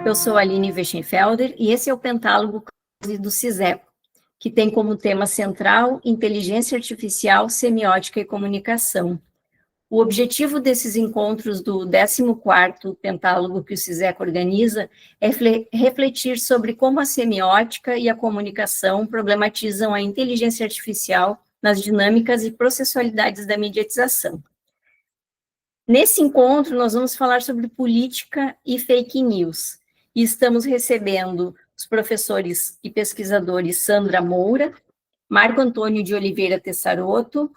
Eu sou a Aline Weschenfelder e esse é o Pentálogo do CISECO, que tem como tema central Inteligência Artificial, Semiótica e Comunicação. O objetivo desses encontros do 14º Pentálogo que o CISECO organiza é refletir sobre como a semiótica e a comunicação problematizam a inteligência artificial nas dinâmicas e processualidades da mediatização. Nesse encontro, nós vamos falar sobre política e fake news, e estamos recebendo os professores e pesquisadores Sandra Moura, Marco Antônio de Oliveira Tessarotto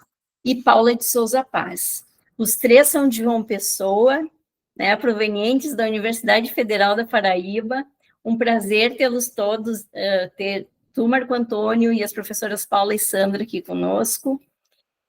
e Paula de Souza Paz. Os três são de João Pessoa, né, provenientes da Universidade Federal da Paraíba. Um prazer tê-los todos, ter tu, Marco Antônio, e as professoras Paula e Sandra aqui conosco.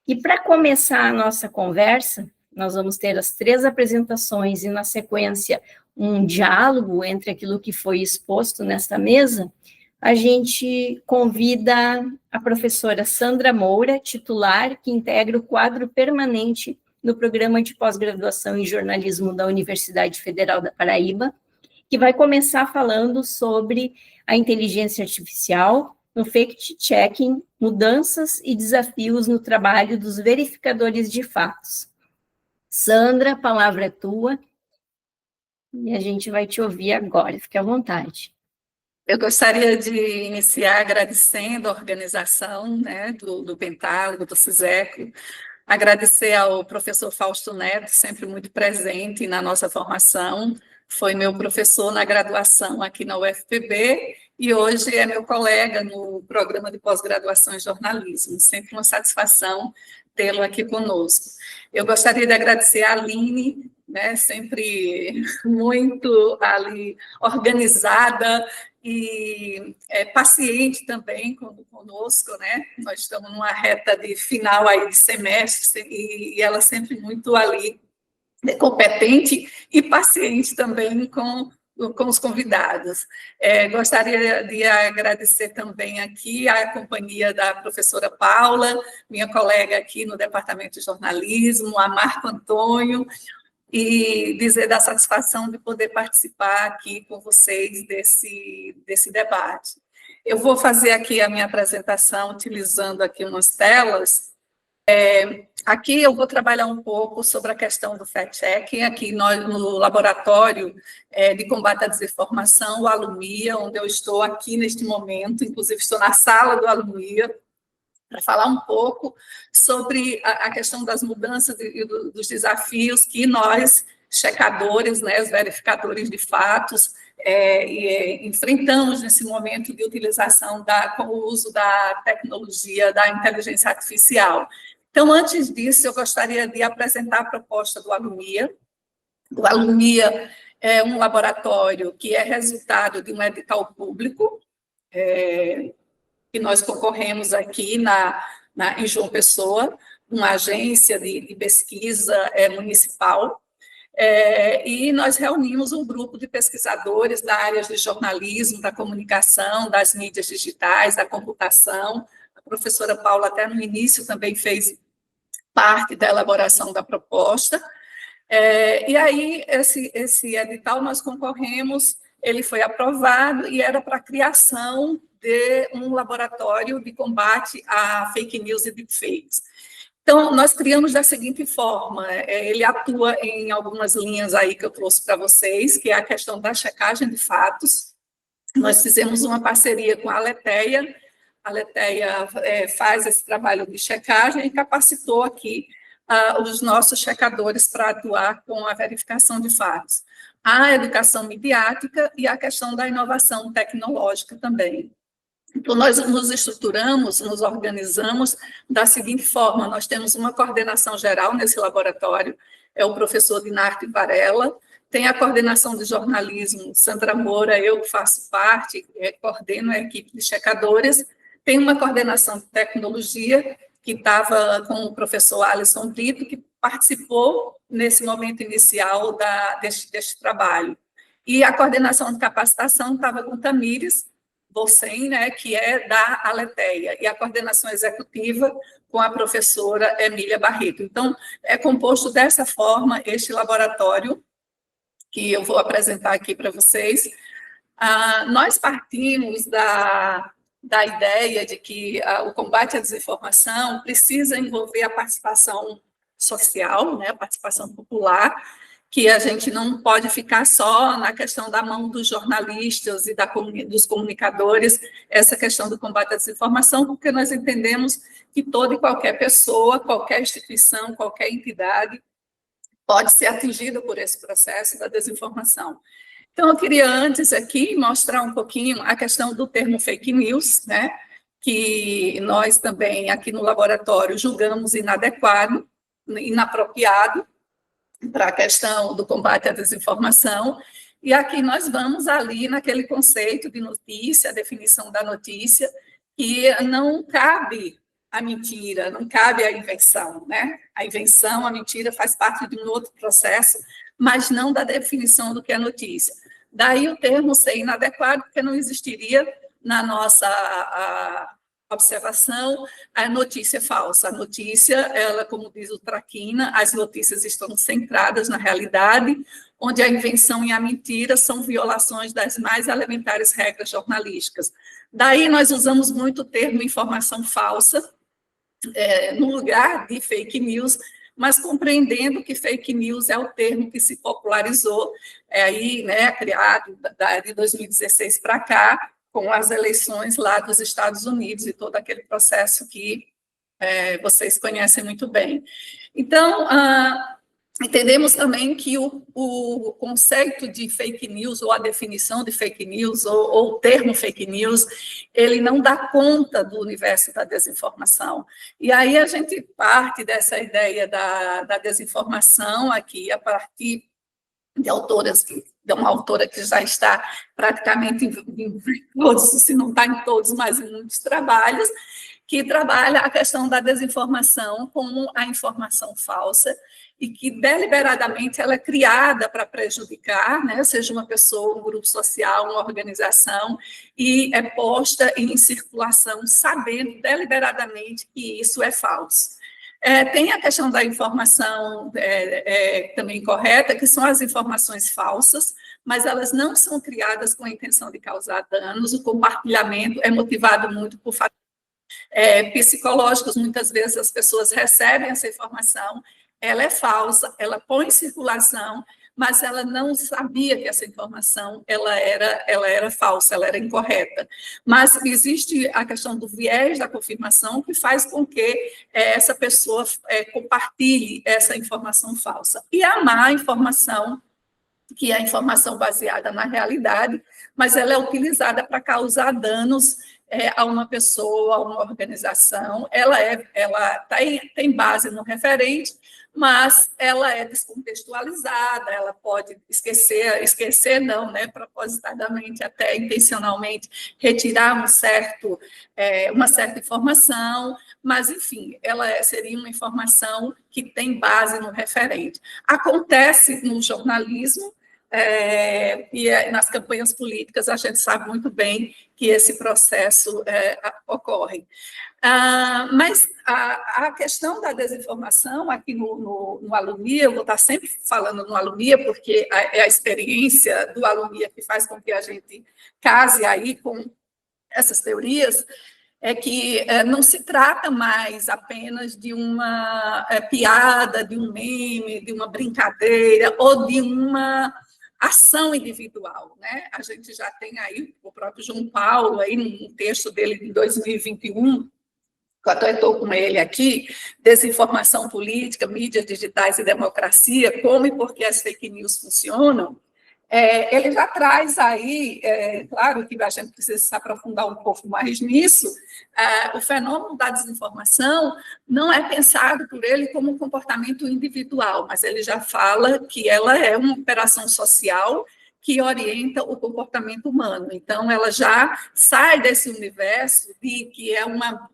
E para começar a nossa conversa, nós vamos ter as três apresentações e, na sequência, um diálogo entre aquilo que foi exposto nesta mesa. A gente convida a professora Sandra Moura, titular, que integra o quadro permanente no programa de pós-graduação em jornalismo da Universidade Federal da Paraíba, que vai começar falando sobre a inteligência artificial, no fact-checking, mudanças e desafios no trabalho dos verificadores de fatos. Sandra, a palavra é tua, e a gente vai te ouvir agora, fique à vontade. Eu gostaria de iniciar agradecendo a organização, né, do Pentálogo, do CISECO, agradecer ao professor Fausto Neto, sempre muito presente na nossa formação, foi meu professor na graduação aqui na UFPB e hoje é meu colega no programa de pós-graduação em jornalismo, sempre uma satisfação tê-lo aqui conosco. Eu gostaria de agradecer a Aline, né, sempre muito ali organizada e paciente também conosco, né? Nós estamos numa reta de final aí de semestre e ela sempre muito ali competente e paciente também com os convidados. Gostaria de agradecer também aqui a companhia da professora Paula, minha colega aqui no Departamento de Jornalismo, a Marco Antônio, e dizer da satisfação de poder participar aqui com vocês desse debate. Eu vou fazer aqui a minha apresentação utilizando aqui umas telas. Aqui eu vou trabalhar um pouco sobre a questão do fact-checking, aqui no Laboratório de Combate à Desinformação, o Alumia, onde eu estou aqui neste momento, inclusive estou na sala do Alumia, para falar um pouco sobre a questão das mudanças e dos desafios que nós, checadores, né, os verificadores de fatos, enfrentamos nesse momento de utilização com o uso da tecnologia da inteligência artificial. Então, antes disso, eu gostaria de apresentar a proposta do Alumia. O Alumia é um laboratório que é resultado de um edital público, que nós concorremos aqui em João Pessoa, uma agência de pesquisa municipal, e nós reunimos um grupo de pesquisadores da área de jornalismo, da comunicação, das mídias digitais, da computação. A professora Paula, até no início, também fez parte da elaboração da proposta. E aí, esse edital, nós concorremos, ele foi aprovado e era para a criação de um laboratório de combate a fake news e deepfakes. Então, nós criamos da seguinte forma, ele atua em algumas linhas aí que eu trouxe para vocês, que é a questão da checagem de fatos. Nós fizemos uma parceria com a Aletheia faz esse trabalho de checagem e capacitou aqui os nossos checadores para atuar com a verificação de fatos. A educação midiática e a questão da inovação tecnológica também. Então, nós nos estruturamos, nos organizamos da seguinte forma, nós temos uma coordenação geral nesse laboratório, é o professor Dinarte Varela, tem a coordenação de jornalismo, Sandra Moura, eu faço parte, coordeno a equipe de checadores, tem uma coordenação de tecnologia, que estava com o professor Alisson Brito, que participou nesse momento inicial deste trabalho. E a coordenação de capacitação estava com Tamires Bolsen, né, que é da Aletheia, e a coordenação executiva com a professora Emília Barreto. Então, é composto dessa forma este laboratório, que eu vou apresentar aqui para vocês, nós partimos da ideia de que o combate à desinformação precisa envolver a participação social, né, a participação popular, que a gente não pode ficar só na questão da mão dos jornalistas e dos comunicadores, essa questão do combate à desinformação, porque nós entendemos que toda e qualquer pessoa, qualquer instituição, qualquer entidade pode ser atingida por esse processo da desinformação. Então, eu queria antes aqui mostrar um pouquinho a questão do termo fake news, né, que nós também aqui no laboratório julgamos inadequado, inapropriado para a questão do combate à desinformação, e aqui nós vamos ali naquele conceito de notícia, a definição da notícia, que não cabe a mentira, não cabe a invenção, né? A invenção, a mentira faz parte de um outro processo, mas não da definição do que é notícia. Daí o termo ser inadequado, porque não existiria na nossa observação a notícia falsa. A notícia, ela, como diz o Traquina, as notícias estão centradas na realidade, onde a invenção e a mentira são violações das mais elementares regras jornalísticas. Daí nós usamos muito o termo informação falsa, no lugar de fake news, mas compreendendo que fake news é o termo que se popularizou, aí, né, criado de 2016 para cá, com as eleições lá dos Estados Unidos e todo aquele processo que vocês conhecem muito bem. Então, entendemos também que o conceito de fake news, ou a definição de fake news, ou o termo fake news, ele não dá conta do universo da desinformação. E aí a gente parte dessa ideia da desinformação aqui, a partir de autoras, de uma autora que já está praticamente em todos, se não está em todos, mas em muitos trabalhos, que trabalha a questão da desinformação como a informação falsa, e que deliberadamente ela é criada para prejudicar, né, seja uma pessoa, um grupo social, uma organização, e é posta em circulação, sabendo deliberadamente que isso é falso. Tem a questão da informação também correta, que são as informações falsas, mas elas não são criadas com a intenção de causar danos. O compartilhamento é motivado muito por fatores psicológicos. Muitas vezes as pessoas recebem essa informação, ela é falsa, ela põe em circulação, mas ela não sabia que essa informação ela era falsa, ela era incorreta. Mas existe a questão do viés da confirmação, que faz com que essa pessoa compartilhe essa informação falsa. E a má informação, que é a informação baseada na realidade, mas ela é utilizada para causar danos a uma pessoa, a uma organização. Ela tem base no referente, mas ela é descontextualizada, ela pode esquecer não, né, propositadamente, até intencionalmente, retirar uma certa informação, mas, enfim, ela seria uma informação que tem base no referente. Acontece no jornalismo, e nas campanhas políticas a gente sabe muito bem que esse processo ocorre. Mas a questão da desinformação aqui no Alumnia, eu vou estar sempre falando no Alumnia, porque é a experiência do Alumnia que faz com que a gente case aí com essas teorias, é que não se trata mais apenas de uma piada, de um meme, de uma brincadeira, ou de uma ação individual, né? A gente já tem aí o próprio João Paulo, aí num texto dele de 2021, que eu até estou com ele aqui, Desinformação Política, Mídias Digitais e Democracia, como e por que as fake news funcionam. Ele já traz aí, claro que a gente precisa se aprofundar um pouco mais nisso, o fenômeno da desinformação não é pensado por ele como um comportamento individual, mas ele já fala que ela é uma operação social que orienta o comportamento humano. Então, ela já sai desse universo de que é uma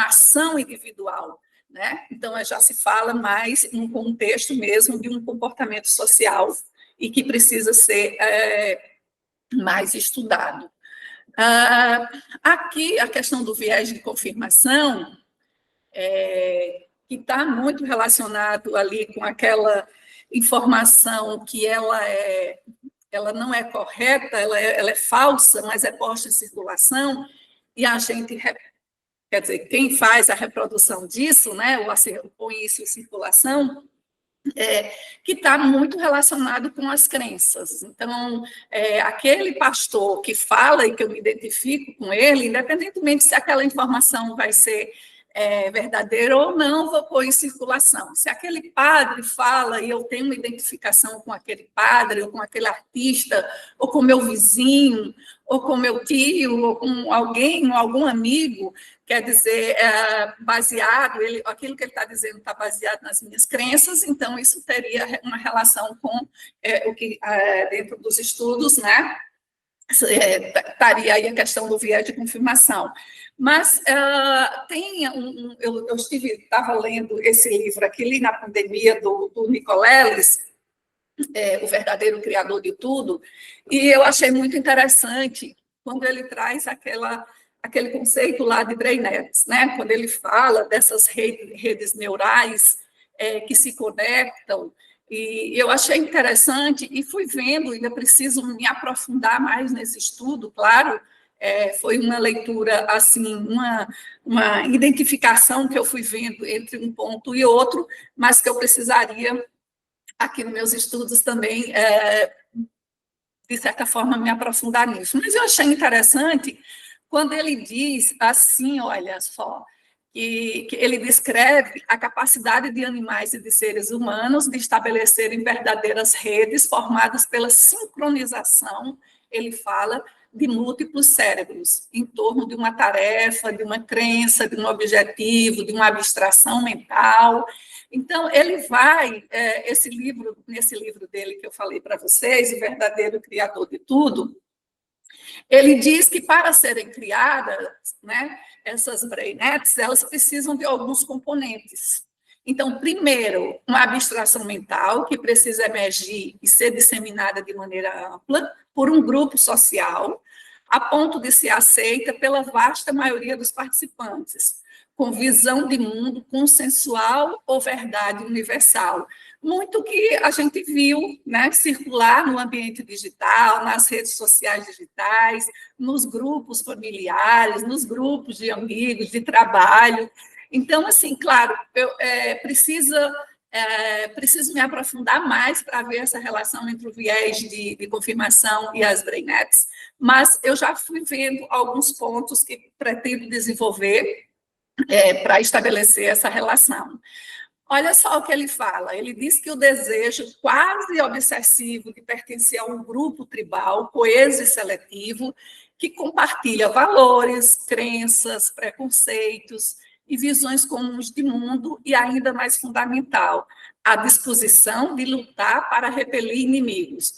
ação individual, né? Então, já se fala mais em um contexto mesmo de um comportamento social e que precisa ser mais estudado. Aqui, a questão do viés de confirmação, que está muito relacionado ali com aquela informação que ela não é correta, ela é falsa, mas é posta em circulação, e a gente, quer dizer, quem faz a reprodução disso, né, ou põe isso em circulação, que está muito relacionado com as crenças. Então, aquele pastor que fala e que eu me identifico com ele, independentemente se aquela informação vai ser verdadeira ou não, vou pôr em circulação. Se aquele padre fala e eu tenho uma identificação com aquele padre, ou com aquele artista, ou com meu vizinho, ou com meu tio, ou com alguém, ou algum amigo, quer dizer, baseado, aquilo que ele está dizendo está baseado nas minhas crenças, então isso teria uma relação com o que, dentro dos estudos, né, estaria aí a questão do viés de confirmação. Mas eu estava lendo esse livro aqui, li na pandemia, do Nicoleles, O Verdadeiro Criador de Tudo, e eu achei muito interessante quando ele traz aquele conceito lá de Brain Nets, né? Quando ele fala dessas redes neurais que se conectam, e eu achei interessante e fui vendo, ainda preciso me aprofundar mais nesse estudo, claro, foi uma leitura, assim, uma identificação que eu fui vendo entre um ponto e outro, mas que eu precisaria, aqui nos meus estudos também, de certa forma, me aprofundar nisso. Mas eu achei interessante quando ele diz assim, olha só, que ele descreve a capacidade de animais e de seres humanos de estabelecerem verdadeiras redes formadas pela sincronização, ele fala, de múltiplos cérebros, em torno de uma tarefa, de uma crença, de um objetivo, de uma abstração mental. Então, ele vai, nesse livro dele que eu falei para vocês, O Verdadeiro Criador de Tudo, ele diz que para serem criadas, né, essas brainettes, elas precisam de alguns componentes. Então, primeiro, uma abstração mental que precisa emergir e ser disseminada de maneira ampla por um grupo social, a ponto de ser aceita pela vasta maioria dos participantes, com visão de mundo consensual ou verdade universal. Muito que a gente viu, né, circular no ambiente digital, nas redes sociais digitais, nos grupos familiares, nos grupos de amigos, de trabalho. Então, assim, claro, eu preciso me aprofundar mais para ver essa relação entre o viés de confirmação e as brainettes, mas eu já fui vendo alguns pontos que pretendo desenvolver para estabelecer essa relação. Olha só o que ele fala. Ele diz que o desejo quase obsessivo de pertencer a um grupo tribal, coeso e seletivo, que compartilha valores, crenças, preconceitos e visões comuns de mundo, e ainda mais fundamental, a disposição de lutar para repelir inimigos.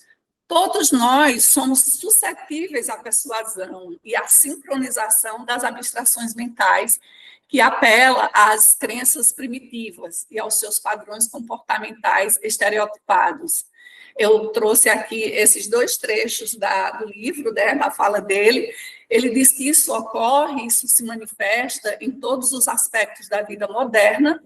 Todos nós somos suscetíveis à persuasão e à sincronização das abstrações mentais, que apela às crenças primitivas e aos seus padrões comportamentais estereotipados. Eu trouxe aqui esses dois trechos do livro, né, da fala dele. Ele diz que isso ocorre, isso se manifesta em todos os aspectos da vida moderna,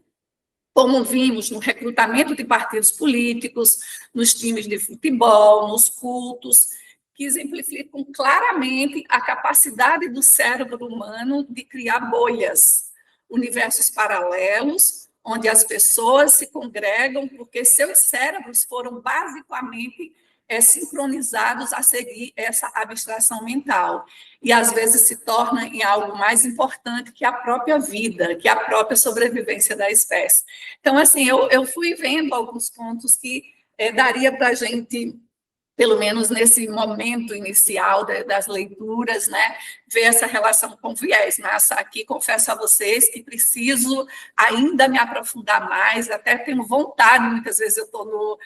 como vimos no recrutamento de partidos políticos, nos times de futebol, nos cultos, que exemplificam claramente a capacidade do cérebro humano de criar bolhas, universos paralelos, onde as pessoas se congregam porque seus cérebros foram basicamente sincronizados a seguir essa abstração mental. E, às vezes, se torna em algo mais importante que a própria vida, que a própria sobrevivência da espécie. Então, assim, eu fui vendo alguns pontos que daria para a gente, pelo menos nesse momento inicial das leituras, né, ver essa relação com viés. Mas aqui confesso a vocês que preciso ainda me aprofundar mais, até tenho vontade, muitas vezes eu estou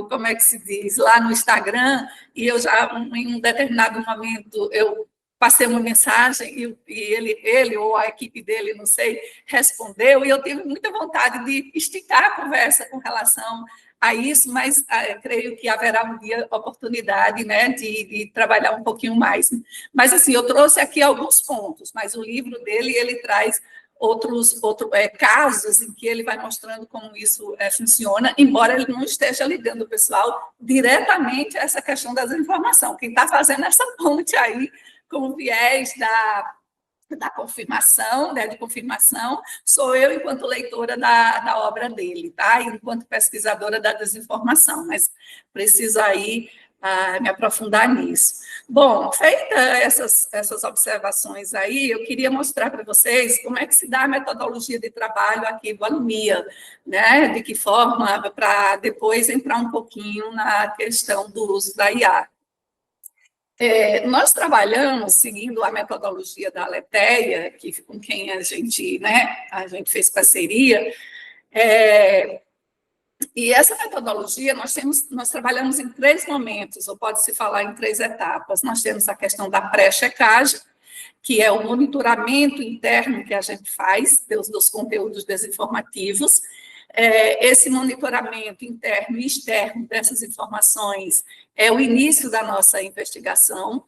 como é que se diz, lá no Instagram, e eu já, em um determinado momento, eu passei uma mensagem e ele ou a equipe dele, não sei, respondeu, e eu tive muita vontade de esticar a conversa com relação a isso, mas creio que haverá um dia oportunidade, né, de trabalhar um pouquinho mais. Mas, assim, eu trouxe aqui alguns pontos, mas o livro dele, ele traz casos em que ele vai mostrando como isso funciona, embora ele não esteja ligando o pessoal diretamente a essa questão da desinformação. Quem está fazendo essa ponte aí com o viés da confirmação, né, de confirmação, sou eu enquanto leitora da obra dele, tá? E enquanto pesquisadora da desinformação, mas preciso aí me aprofundar nisso. Bom, feitas essas observações aí, eu queria mostrar para vocês como é que se dá a metodologia de trabalho aqui do Alumia, né? De que forma, para depois entrar um pouquinho na questão do uso da IA. Nós trabalhamos seguindo a metodologia da Aletheia, com quem a gente fez parceria, e essa metodologia nós trabalhamos em 3 momentos, ou pode-se falar em 3 etapas. Nós temos a questão da pré-checagem, que é o monitoramento interno que a gente faz dos conteúdos desinformativos. Esse monitoramento interno e externo dessas informações é o início da nossa investigação.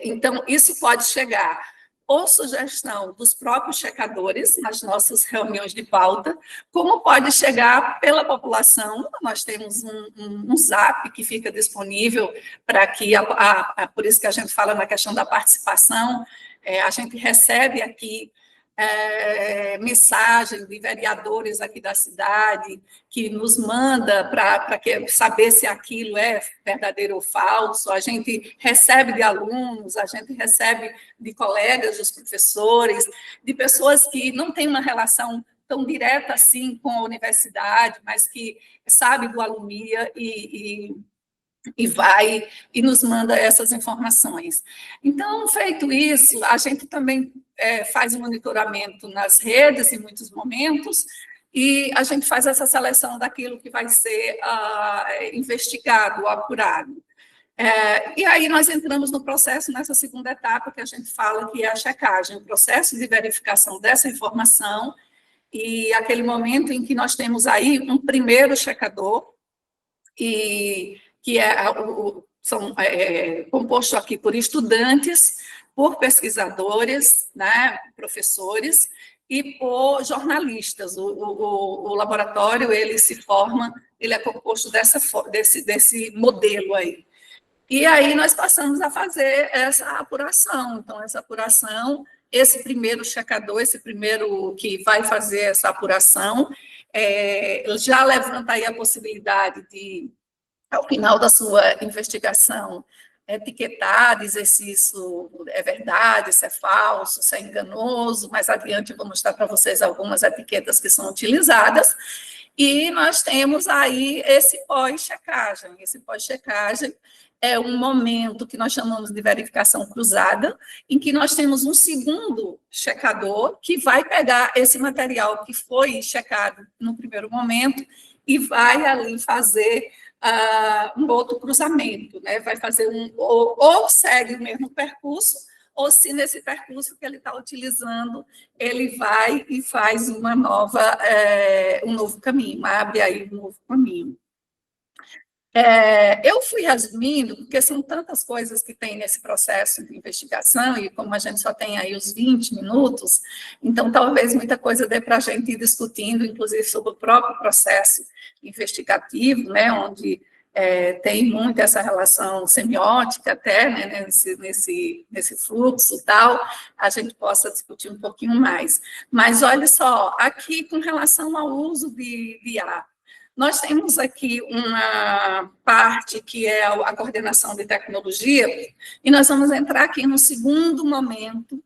Então, isso pode chegar ou sugestão dos próprios checadores nas nossas reuniões de pauta, como pode chegar pela população. Nós temos um Zap que fica disponível para que, por isso que a gente fala na questão da participação, a gente recebe aqui mensagem de vereadores aqui da cidade que nos manda para saber se aquilo é verdadeiro ou falso. A gente recebe de alunos, a gente recebe de colegas, dos professores, de pessoas que não têm uma relação tão direta assim com a universidade, mas que sabe do Alumia e vai e nos manda essas informações. Então, feito isso, a gente também faz o monitoramento nas redes, em muitos momentos, e a gente faz essa seleção daquilo que vai ser investigado, apurado. E aí nós entramos no processo, nessa segunda etapa, que a gente fala que é a checagem, o processo de verificação dessa informação, e aquele momento em que nós temos aí um primeiro checador, que é composto aqui por estudantes, por pesquisadores, né, professores, e por jornalistas. O laboratório, ele é composto desse modelo aí. E aí nós passamos a fazer essa apuração. Então, essa apuração, esse primeiro checador, esse primeiro que vai fazer essa apuração, já levanta aí a possibilidade de, ao final da sua investigação, etiquetar, dizer se isso é verdade, se é falso, se é enganoso. Mais adiante eu vou mostrar para vocês algumas etiquetas que são utilizadas. E nós temos aí esse pós-checagem. Esse pós-checagem é um momento que nós chamamos de verificação cruzada, em que nós temos um segundo checador que vai pegar esse material que foi checado no primeiro momento e vai ali fazer um outro cruzamento, né? Vai fazer ou segue o mesmo percurso, ou se nesse percurso que ele está utilizando, ele vai e faz um novo caminho, abre aí um novo caminho. Eu fui resumindo, porque são tantas coisas que tem nesse processo de investigação, e como a gente só tem aí os 20 minutos, então talvez muita coisa dê para a gente ir discutindo, inclusive sobre o próprio processo investigativo, né, onde tem muito essa relação semiótica até, né, nesse fluxo e tal, a gente possa discutir um pouquinho mais. Mas olha só, aqui com relação ao uso de IA, nós temos aqui uma parte que é a coordenação de tecnologia, e nós vamos entrar aqui no segundo momento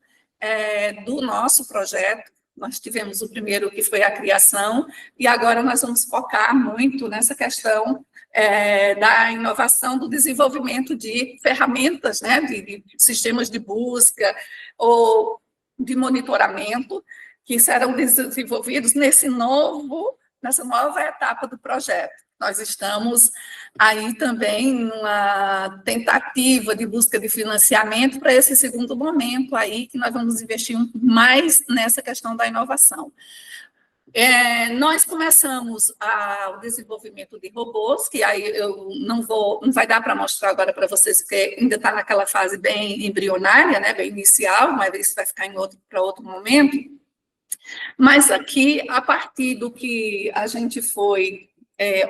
do nosso projeto. Nós tivemos o primeiro, que foi a criação, e agora nós vamos focar muito nessa questão da inovação, do desenvolvimento de ferramentas, né, de sistemas de busca ou de monitoramento, que serão desenvolvidos nessa nova etapa do projeto. Nós estamos aí também numa tentativa de busca de financiamento para esse segundo momento aí, que nós vamos investir mais nessa questão da inovação. Nós começamos o desenvolvimento de robôs, que aí eu não vai dar para mostrar agora para vocês, porque ainda está naquela fase bem embrionária, né, bem inicial, mas isso vai ficar para outro momento. Mas aqui, a partir do que a gente foi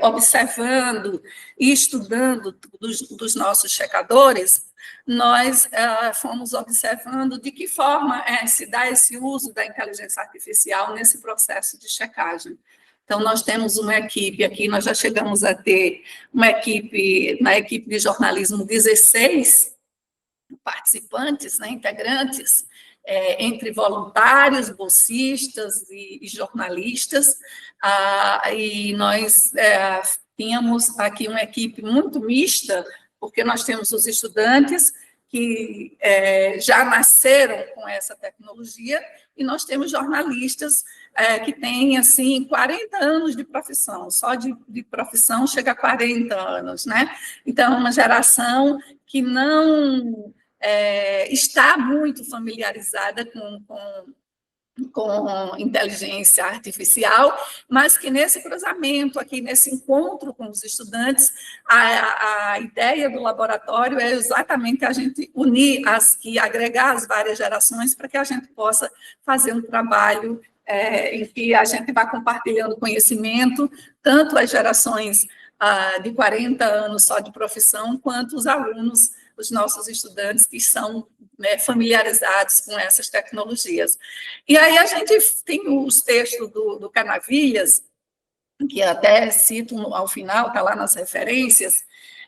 observando e estudando dos nossos checadores, nós fomos observando de que forma se dá esse uso da inteligência artificial nesse processo de checagem. Então, nós temos uma equipe aqui, nós já chegamos a ter uma equipe, na equipe de jornalismo, 16 participantes, né, integrantes, entre voluntários, bolsistas e jornalistas, e nós tínhamos aqui uma equipe muito mista, porque nós temos os estudantes que já nasceram com essa tecnologia, e nós temos jornalistas que têm, assim, 40 anos de profissão, só de profissão chega a 40 anos, né? Então, é uma geração que não está muito familiarizada com inteligência artificial, mas que nesse cruzamento aqui, nesse encontro com os estudantes, a ideia do laboratório é exatamente a gente unir agregar as várias gerações para que a gente possa fazer um trabalho em que a gente vai compartilhando conhecimento, tanto as gerações de 40 anos só de profissão, quanto os alunos, os nossos estudantes que são familiarizados com essas tecnologias. E aí a gente tem os textos do Canavilhas, que até cito ao final, está lá nas referências,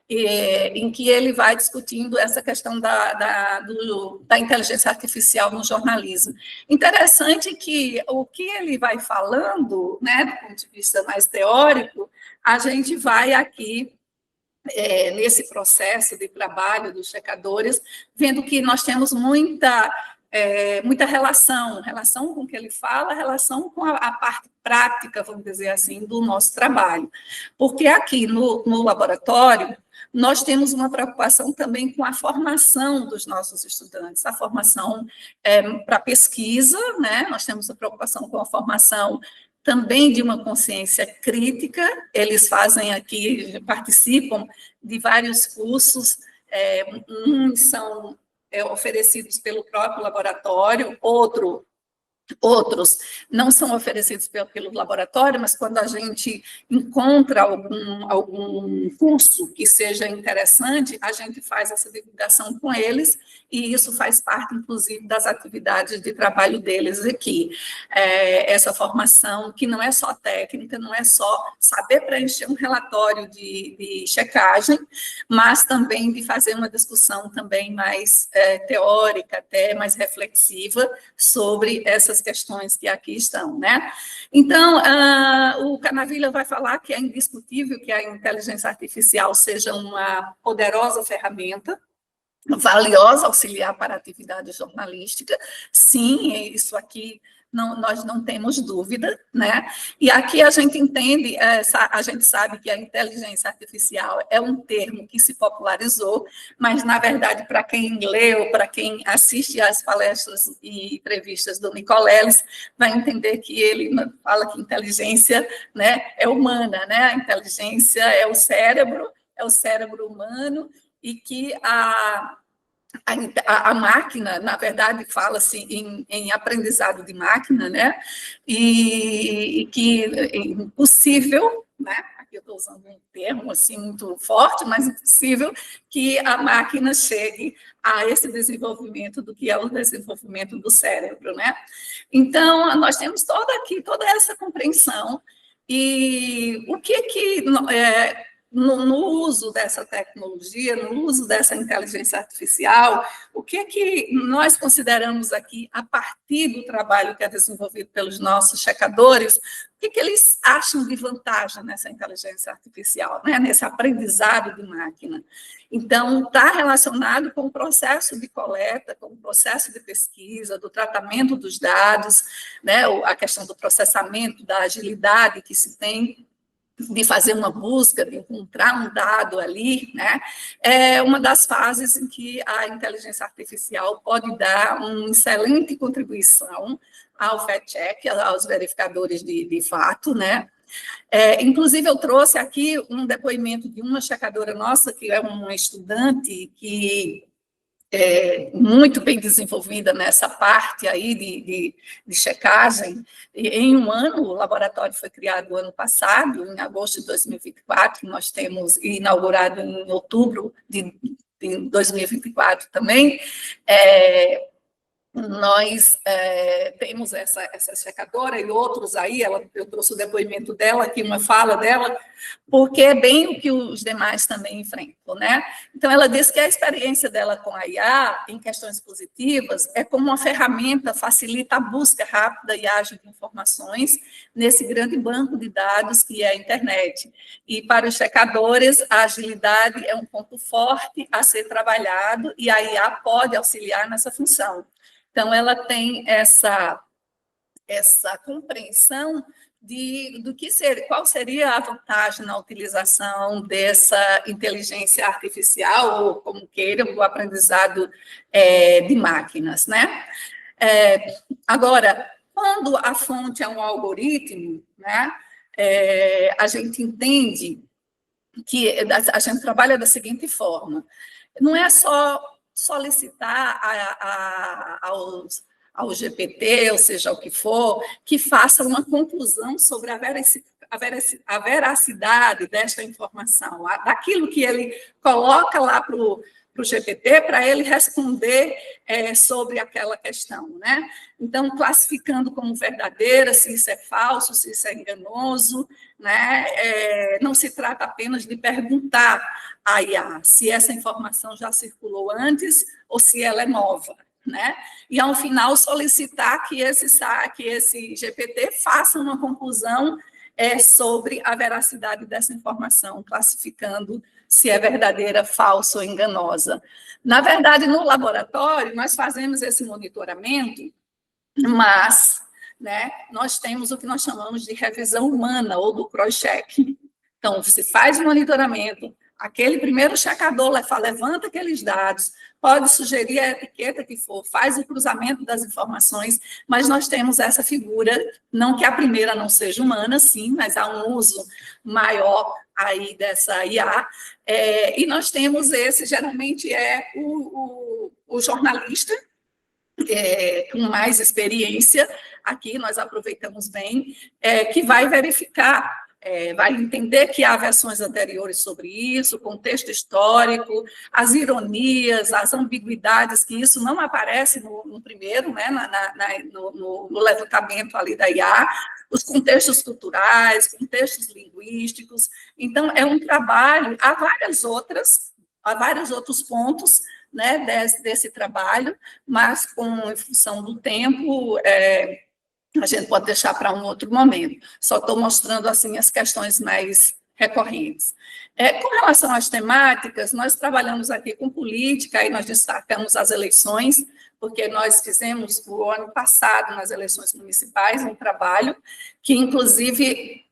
em que ele vai discutindo essa questão da inteligência artificial no jornalismo. Interessante que o que ele vai falando, né, do ponto de vista mais teórico, a gente vai aqui nesse processo de trabalho dos checadores, vendo que nós temos muita relação com o que ele fala, relação com a parte prática, vamos dizer assim, do nosso trabalho. Porque aqui no laboratório, nós temos uma preocupação também com a formação dos nossos estudantes, a formação para pesquisa, né? Nós temos a preocupação com a formação também de uma consciência crítica. Eles fazem aqui, participam de vários cursos, uns são oferecidos pelo próprio laboratório, outros não são oferecidos pelo laboratório, mas quando a gente encontra algum curso que seja interessante, a gente faz essa divulgação com eles, e isso faz parte, inclusive, das atividades de trabalho deles aqui. Essa formação, que não é só técnica, não é só saber preencher um relatório de checagem, mas também de fazer uma discussão também mais teórica, até mais reflexiva, sobre essas questões que aqui estão, né? Então, o Canavilha vai falar que é indiscutível que a inteligência artificial seja uma poderosa ferramenta, valiosa auxiliar para a atividade jornalística. Sim, isso aqui nós não temos dúvida, né? E aqui a gente entende, a gente sabe que a inteligência artificial é um termo que se popularizou, mas, na verdade, para quem leu, para quem assiste às palestras e entrevistas do Nicoleles, vai entender que ele fala que inteligência, né, é humana, né? A inteligência é o cérebro humano, e que a máquina, na verdade, fala-se em aprendizado de máquina, né? E que é impossível, né? Aqui eu estou usando um termo assim muito forte, mas impossível que a máquina chegue a esse desenvolvimento do que é o desenvolvimento do cérebro, né? Então, nós temos toda essa compreensão, e o que no uso dessa tecnologia, no uso dessa inteligência artificial, o que nós consideramos aqui, a partir do trabalho que é desenvolvido pelos nossos checadores, o que eles acham de vantagem nessa inteligência artificial, né? Nesse aprendizado de máquina. Então, está relacionado com o processo de coleta, com o processo de pesquisa, do tratamento dos dados, né? A questão do processamento, da agilidade que se tem de fazer uma busca, de encontrar um dado ali, né? É uma das fases em que a inteligência artificial pode dar uma excelente contribuição ao fact-check, aos verificadores de fato, né? Inclusive, eu trouxe aqui um depoimento de uma checadora nossa, que é uma estudante que muito bem desenvolvida nessa parte aí de checagem. E, em um ano, o laboratório foi criado ano passado, em agosto de 2024, nós temos inaugurado em outubro de 2024 também. Nós temos essa checadora e outros aí, eu trouxe o depoimento dela aqui, uma fala dela, porque é bem o que os demais também enfrentam, né? Então, ela diz que a experiência dela com a IA, em questões positivas, é como uma ferramenta, facilita a busca rápida e ágil de informações nesse grande banco de dados que é a internet. E para os checadores, a agilidade é um ponto forte a ser trabalhado e a IA pode auxiliar nessa função. Então, ela tem essa compreensão qual seria a vantagem na utilização dessa inteligência artificial, ou como queiram, do aprendizado de máquinas, né? Agora, quando a fonte é um algoritmo, né, a gente entende que a gente trabalha da seguinte forma: não é só solicitar ao GPT, ou seja, o que for, que faça uma conclusão sobre a veracidade desta informação, daquilo que ele coloca lá para o GPT, para ele responder sobre aquela questão, né? Então, classificando como verdadeira, se isso é falso, se isso é enganoso, né? Não se trata apenas de perguntar à IA se essa informação já circulou antes ou se ela é nova, né? E, ao final, solicitar que esse GPT faça uma conclusão sobre a veracidade dessa informação, classificando se é verdadeira, falsa ou enganosa. Na verdade, no laboratório, nós fazemos esse monitoramento, mas, né, nós temos o que nós chamamos de revisão humana, ou do cross-check. Então, se faz o monitoramento, aquele primeiro checador levanta aqueles dados, pode sugerir a etiqueta que for, faz o cruzamento das informações, mas nós temos essa figura, não que a primeira não seja humana, sim, mas há um uso maior aí dessa IA, e nós temos geralmente o jornalista, com mais experiência, aqui nós aproveitamos bem, que vai verificar, vai entender que há versões anteriores sobre isso, o contexto histórico, as ironias, as ambiguidades, que isso não aparece no primeiro, né, no levantamento ali da IA, os contextos culturais, contextos linguísticos. Então, é um trabalho, há vários outros pontos, né, desse trabalho, mas em função do tempo, a gente pode deixar para um outro momento. Só estou mostrando assim as questões mais recorrentes. Com relação às temáticas, nós trabalhamos aqui com política, e nós destacamos as eleições, porque nós fizemos o ano passado, nas eleições municipais, um trabalho que, inclusive,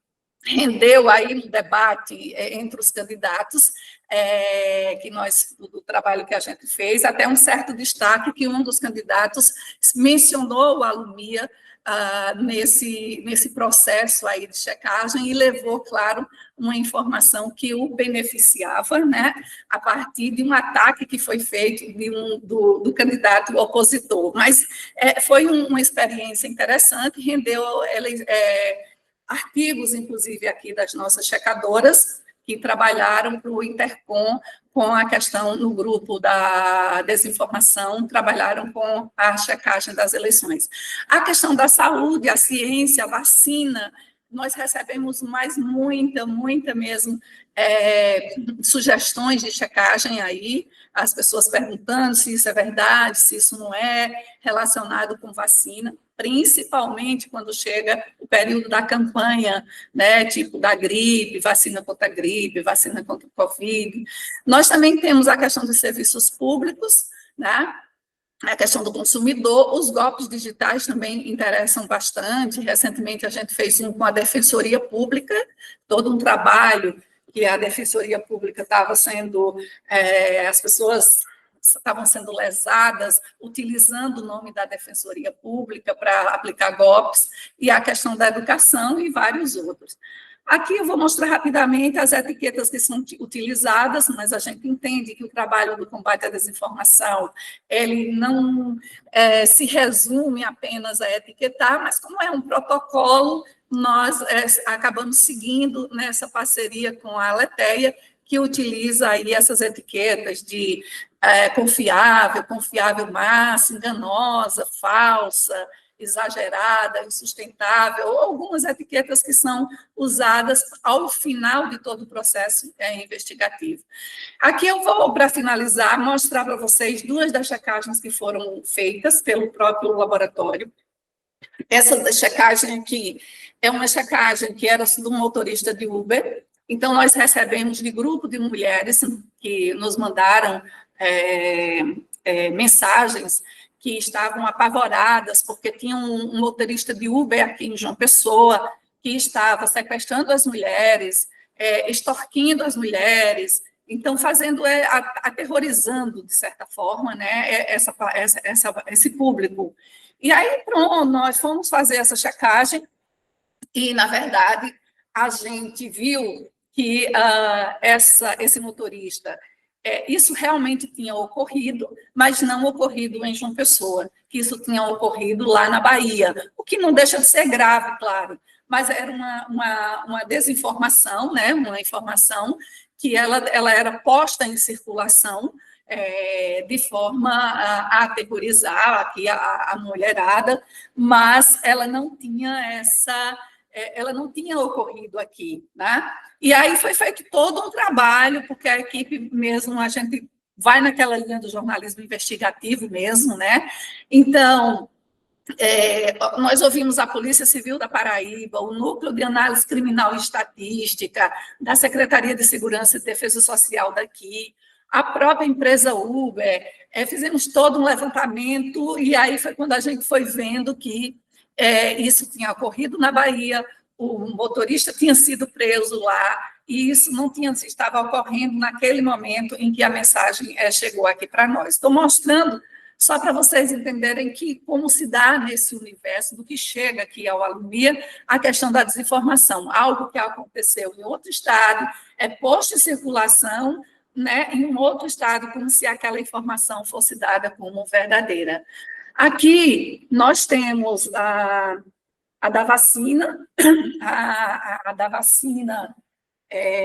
rendeu aí um debate entre os candidatos, do trabalho que a gente fez, até um certo destaque que um dos candidatos mencionou a Lumia nesse processo aí de checagem e levou, claro, uma informação que o beneficiava, né, a partir de um ataque que foi feito do candidato opositor. Mas foi uma experiência interessante, rendeu artigos, inclusive, aqui das nossas checadoras, que trabalharam para o Intercom com a questão no grupo da desinformação, trabalharam com a checagem das eleições. A questão da saúde, a ciência, a vacina, nós recebemos muita mesmo, sugestões de checagem aí, as pessoas perguntando se isso é verdade, se isso não é relacionado com vacina, principalmente quando chega o período da campanha, né, tipo da gripe, vacina contra a gripe, vacina contra o Covid. Nós também temos a questão dos serviços públicos, né, a questão do consumidor, os golpes digitais também interessam bastante. Recentemente a gente fez um com a Defensoria Pública, todo um trabalho que a Defensoria Pública estava sendo, as pessoas estavam sendo lesadas, utilizando o nome da Defensoria Pública para aplicar golpes, e a questão da educação e vários outros. Aqui eu vou mostrar rapidamente as etiquetas que são utilizadas, mas a gente entende que o trabalho do combate à desinformação, ele não se resume apenas a etiquetar, mas como é um protocolo, nós acabamos seguindo nessa parceria com a Aletheia, que utiliza aí essas etiquetas de confiável, confiável máximo, enganosa, falsa, exagerada, insustentável, ou algumas etiquetas que são usadas ao final de todo o processo investigativo. Aqui eu vou, para finalizar, mostrar para vocês duas das checagens que foram feitas pelo próprio laboratório. Essa checagem aqui é uma checagem que era do motorista de Uber. Então, nós recebemos de grupo de mulheres que nos mandaram mensagens que estavam apavoradas, porque tinha um motorista de Uber aqui em João Pessoa, que estava sequestrando as mulheres, extorquindo as mulheres, então aterrorizando, de certa forma, né, esse público. E aí, pronto, nós fomos fazer essa checagem, e, na verdade, a gente viu que esse motorista, isso realmente tinha ocorrido, mas não ocorrido em João Pessoa, que isso tinha ocorrido lá na Bahia, o que não deixa de ser grave, claro, mas era uma desinformação, né, uma informação que ela era posta em circulação de forma a aterrorizar aqui a mulherada, mas ela não tinha ela não tinha ocorrido aqui, né? E aí foi feito todo um trabalho, porque a equipe mesmo, a gente vai naquela linha do jornalismo investigativo mesmo, né? Então, nós ouvimos a Polícia Civil da Paraíba, o Núcleo de Análise Criminal e Estatística, da Secretaria de Segurança e Defesa Social daqui, a própria empresa Uber, fizemos todo um levantamento, e aí foi quando a gente foi vendo que isso tinha ocorrido na Bahia, o motorista tinha sido preso lá, e isso não estava ocorrendo naquele momento em que a mensagem chegou aqui para nós. Estou mostrando só para vocês entenderem como se dá nesse universo do que chega aqui ao Alumia a questão da desinformação, algo que aconteceu em outro estado, posto em circulação, né, em um outro estado, como se aquela informação fosse dada como verdadeira. Aqui nós temos a da vacina, a da vacina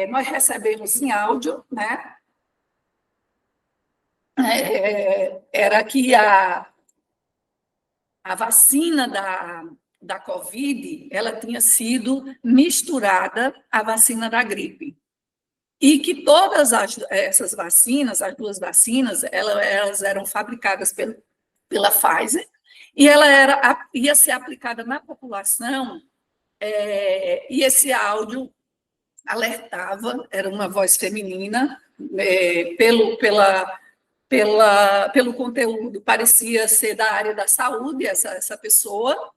nós recebemos em áudio, né? Era que a vacina da Covid, ela tinha sido misturada à vacina da gripe. E que todas essas vacinas, as duas vacinas, elas eram fabricadas pela Pfizer, e ela ia ser aplicada na população, e esse áudio alertava, era uma voz feminina, pelo conteúdo, parecia ser da área da saúde, essa pessoa,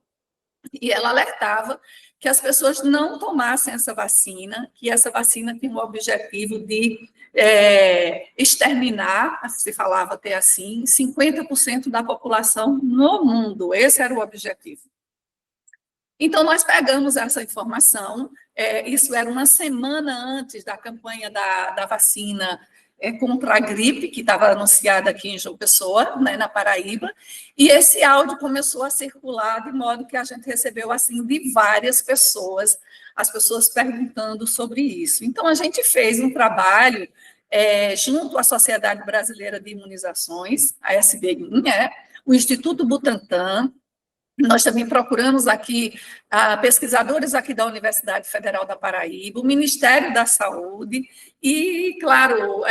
e ela alertava que as pessoas não tomassem essa vacina, que essa vacina tinha o objetivo de exterminar, se falava até assim, 50% da população no mundo. Esse era o objetivo. Então, nós pegamos essa informação, isso era uma semana antes da campanha da vacina contra a gripe, que estava anunciada aqui em João Pessoa, né, na Paraíba, e esse áudio começou a circular de modo que a gente recebeu, assim, de várias pessoas, as pessoas perguntando sobre isso. Então, a gente fez um trabalho junto à Sociedade Brasileira de Imunizações, a SBIM, o Instituto Butantan. Nós também procuramos aqui pesquisadores aqui da Universidade Federal da Paraíba, o Ministério da Saúde, e, claro,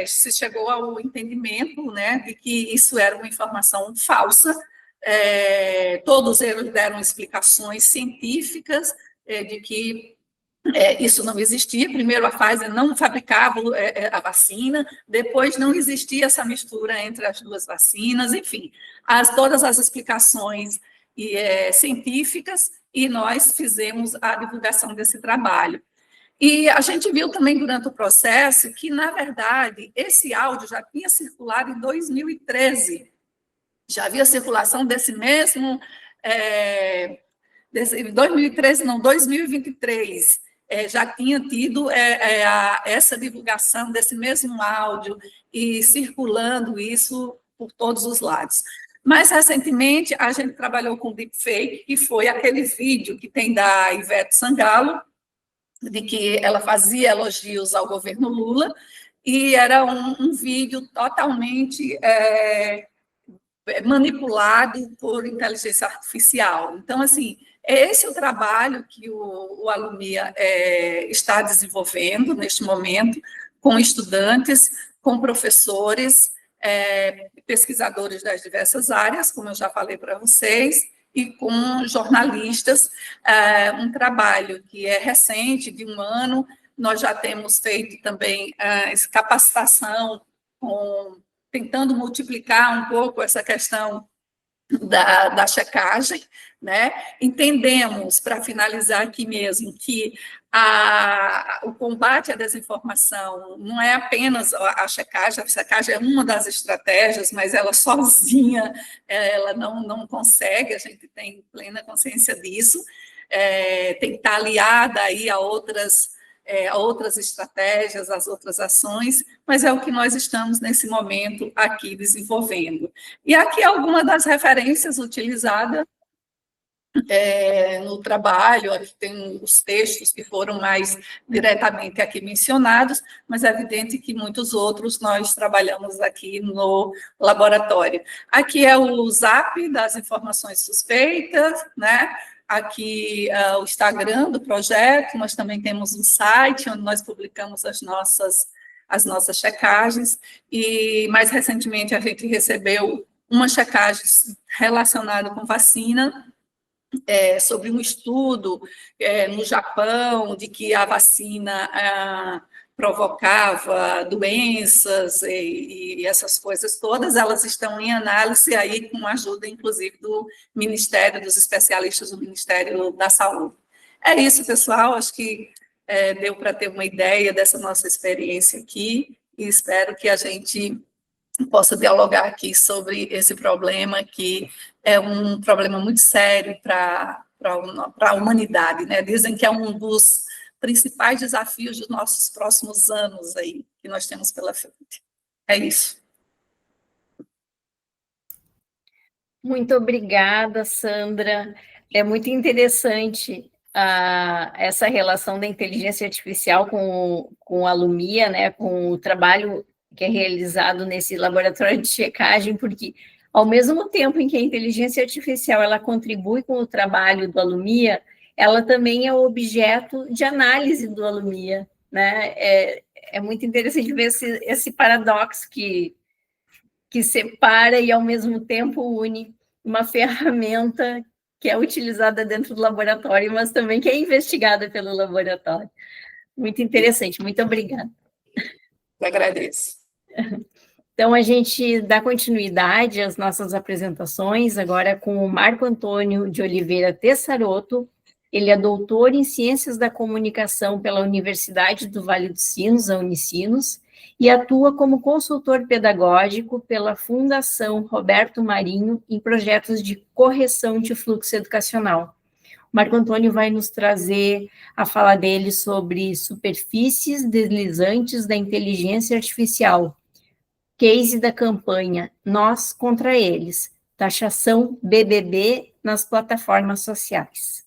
se chegou ao entendimento, né, de que isso era uma informação falsa. Todos eles deram explicações científicas de que isso não existia. Primeiro, a Pfizer não fabricava a vacina, depois não existia essa mistura entre as duas vacinas, enfim, todas as explicações científicas, e nós fizemos a divulgação desse trabalho. E a gente viu também durante o processo que, na verdade, esse áudio já tinha circulado em 2013. Já havia circulação desse mesmo, 2013, não, 2023, já tinha tido essa divulgação desse mesmo áudio e circulando isso por todos os lados. Mais recentemente, a gente trabalhou com deepfake, que foi aquele vídeo que tem da Ivete Sangalo, de que ela fazia elogios ao governo Lula, e era um vídeo totalmente manipulado por inteligência artificial. Então, assim, é esse o trabalho que o Alumia está desenvolvendo neste momento, com estudantes, com professores, pesquisadores das diversas áreas, como eu já falei para vocês, e com jornalistas, um trabalho que é recente, de 1 ano. Nós já temos feito também capacitação, tentando multiplicar um pouco essa questão da checagem, né? Entendemos, para finalizar aqui mesmo, que o combate à desinformação não é apenas a checagem é uma das estratégias, mas ela sozinha ela não consegue, a gente tem plena consciência disso, tem que estar aliada aí a outras estratégias, as outras ações, mas é o que nós estamos nesse momento aqui desenvolvendo. E aqui alguma das referências utilizadas no trabalho, aqui tem os textos que foram mais diretamente aqui mencionados, mas é evidente que muitos outros nós trabalhamos aqui no laboratório. Aqui é o Zap das informações suspeitas, né? Aqui o Instagram do projeto, nós também temos um site onde nós publicamos as nossas checagens, e mais recentemente a gente recebeu uma checagem relacionada com vacina, sobre um estudo no Japão, de que a vacina provocava doenças e essas coisas todas, elas estão em análise aí com a ajuda, inclusive, do Ministério, dos especialistas do Ministério da Saúde. É isso, pessoal, acho que deu para ter uma ideia dessa nossa experiência aqui, e espero que a gente possa dialogar aqui sobre esse problema, que é um problema muito sério para a humanidade, né? Dizem que é um dos principais desafios dos nossos próximos anos aí, que nós temos pela frente. É isso. Muito obrigada, Sandra. É muito interessante essa relação da inteligência artificial com a Lumia, né, com o trabalho que é realizado nesse laboratório de checagem, porque ao mesmo tempo em que a inteligência artificial ela contribui com o trabalho do Alumia, ela também é objeto de análise do Alumia, né? É muito interessante ver esse paradoxo que separa e, ao mesmo tempo, une uma ferramenta que é utilizada dentro do laboratório, mas também que é investigada pelo laboratório. Muito interessante, muito obrigada. Eu agradeço. Então, a gente dá continuidade às nossas apresentações, agora com o Marco Antônio de Oliveira Tessarotto. Ele é doutor em Ciências da Comunicação pela Universidade do Vale dos Sinos, a Unicinos, e atua como consultor pedagógico pela Fundação Roberto Marinho em projetos de correção de fluxo educacional. O Marco Antônio vai nos trazer a fala dele sobre superfícies deslizantes da inteligência artificial, case da campanha Nós contra Eles, taxação BBB nas plataformas sociais.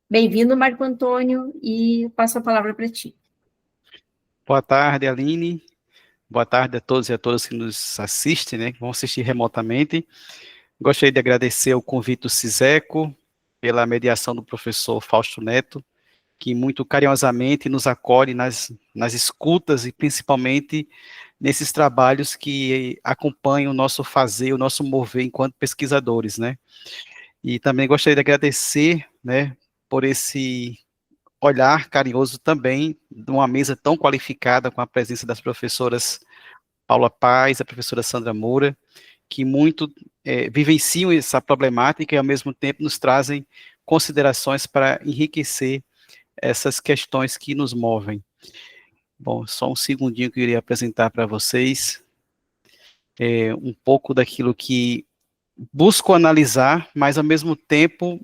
Bem-vindo, Marco Antônio, e passo a palavra para ti. Boa tarde, Aline. Boa tarde a todos e a todas que nos assistem, né, que vão assistir remotamente. Gostaria de agradecer o convite do CISECO, pela mediação do professor Fausto Neto, que muito carinhosamente nos acolhe nas escutas e principalmente nesses trabalhos que acompanham o nosso fazer, o nosso mover enquanto pesquisadores, né. E também gostaria de agradecer, né, por esse olhar carinhoso também de uma mesa tão qualificada, com a presença das professoras Paula Paz, a professora Sandra Moura, que muito vivenciam essa problemática e, ao mesmo tempo, nos trazem considerações para enriquecer essas questões que nos movem. Bom, só um segundinho que eu iria apresentar para vocês um pouco daquilo que busco analisar, mas ao mesmo tempo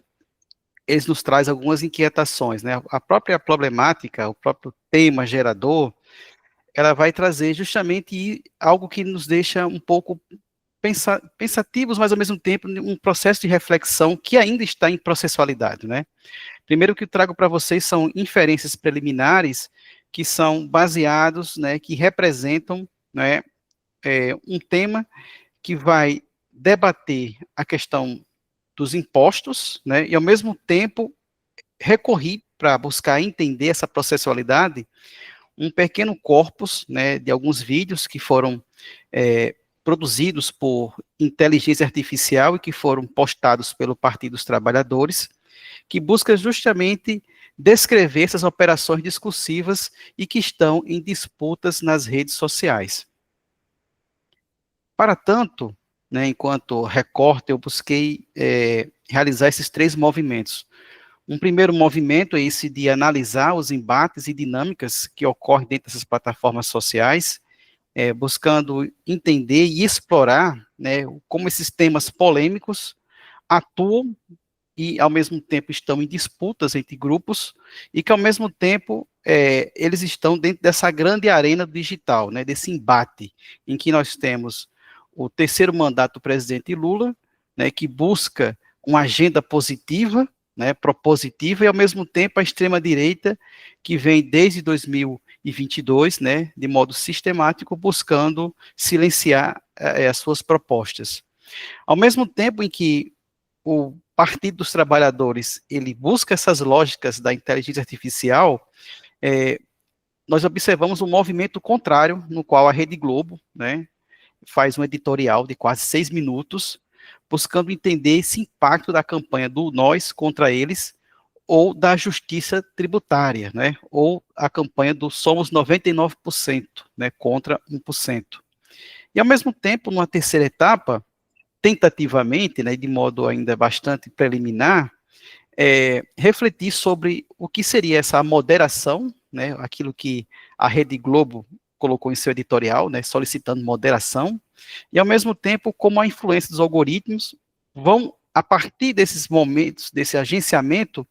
eles nos traz algumas inquietações, né? A própria problemática, o próprio tema gerador, ela vai trazer justamente algo que nos deixa um pouco pensativos, mas ao mesmo tempo um processo de reflexão que ainda está em processualidade, né? Primeiro que eu trago para vocês são inferências preliminares que são baseados, né, que representam, né, um tema que vai debater a questão dos impostos, né, e ao mesmo tempo recorri para buscar entender essa processualidade, um pequeno corpus, né, de alguns vídeos que foram produzidos por inteligência artificial e que foram postados pelo Partido dos Trabalhadores, que busca justamente descrever essas operações discursivas e que estão em disputas nas redes sociais. Para tanto, né, enquanto recorte, eu busquei realizar esses 3 movimentos. Um primeiro movimento é esse de analisar os embates e dinâmicas que ocorrem dentro dessas plataformas sociais, buscando entender e explorar, né, como esses temas polêmicos atuam e, ao mesmo tempo, estão em disputas entre grupos e que, ao mesmo tempo, eles estão dentro dessa grande arena digital, né, desse embate, em que nós temos o terceiro mandato do presidente Lula, né, que busca uma agenda positiva, né, propositiva, e, ao mesmo tempo, a extrema-direita, que vem desde 2022, né, de modo sistemático, buscando silenciar as suas propostas. Ao mesmo tempo em que o Partido dos Trabalhadores, ele busca essas lógicas da inteligência artificial, nós observamos um movimento contrário, no qual a Rede Globo, né, faz um editorial de quase 6 minutos, buscando entender esse impacto da campanha do nós contra eles, ou da justiça tributária, né, ou a campanha do somos 99%, né, contra 1%. E, ao mesmo tempo, numa terceira etapa, tentativamente, né, de modo ainda bastante preliminar, refletir sobre o que seria essa moderação, né, aquilo que a Rede Globo colocou em seu editorial, né, solicitando moderação, e ao mesmo tempo como a influência dos algoritmos vão, a partir desses momentos, desse agenciamento,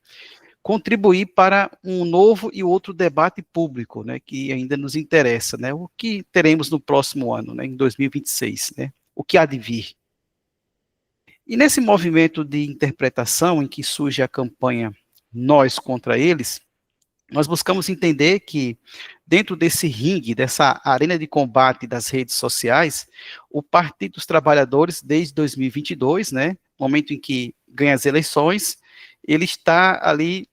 contribuir para um novo e outro debate público, né, que ainda nos interessa, né, o que teremos no próximo ano, né, em 2026, né, o que há de vir. E nesse movimento de interpretação em que surge a campanha Nós contra Eles, nós buscamos entender que dentro desse ringue, dessa arena de combate das redes sociais, o Partido dos Trabalhadores, desde 2022, né, momento em que ganha as eleições, ele está ali,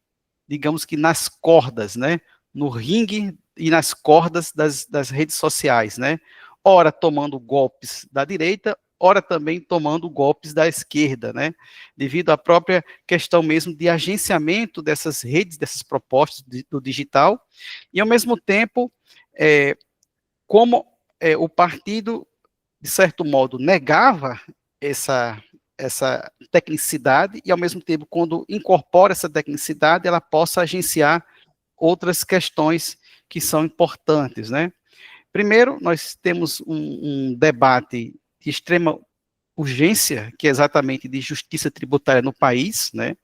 digamos que nas cordas, né, no ringue e nas cordas das redes sociais, né, ora tomando golpes da direita, ora também tomando golpes da esquerda, né, devido à própria questão mesmo de agenciamento dessas redes, dessas propostas do digital, e ao mesmo tempo, como o partido, de certo modo, negava essa tecnicidade, e ao mesmo tempo, quando incorpora essa tecnicidade, ela possa agenciar outras questões que são importantes, né. Primeiro, nós temos um debate de extrema urgência, que é exatamente de justiça tributária no país, né,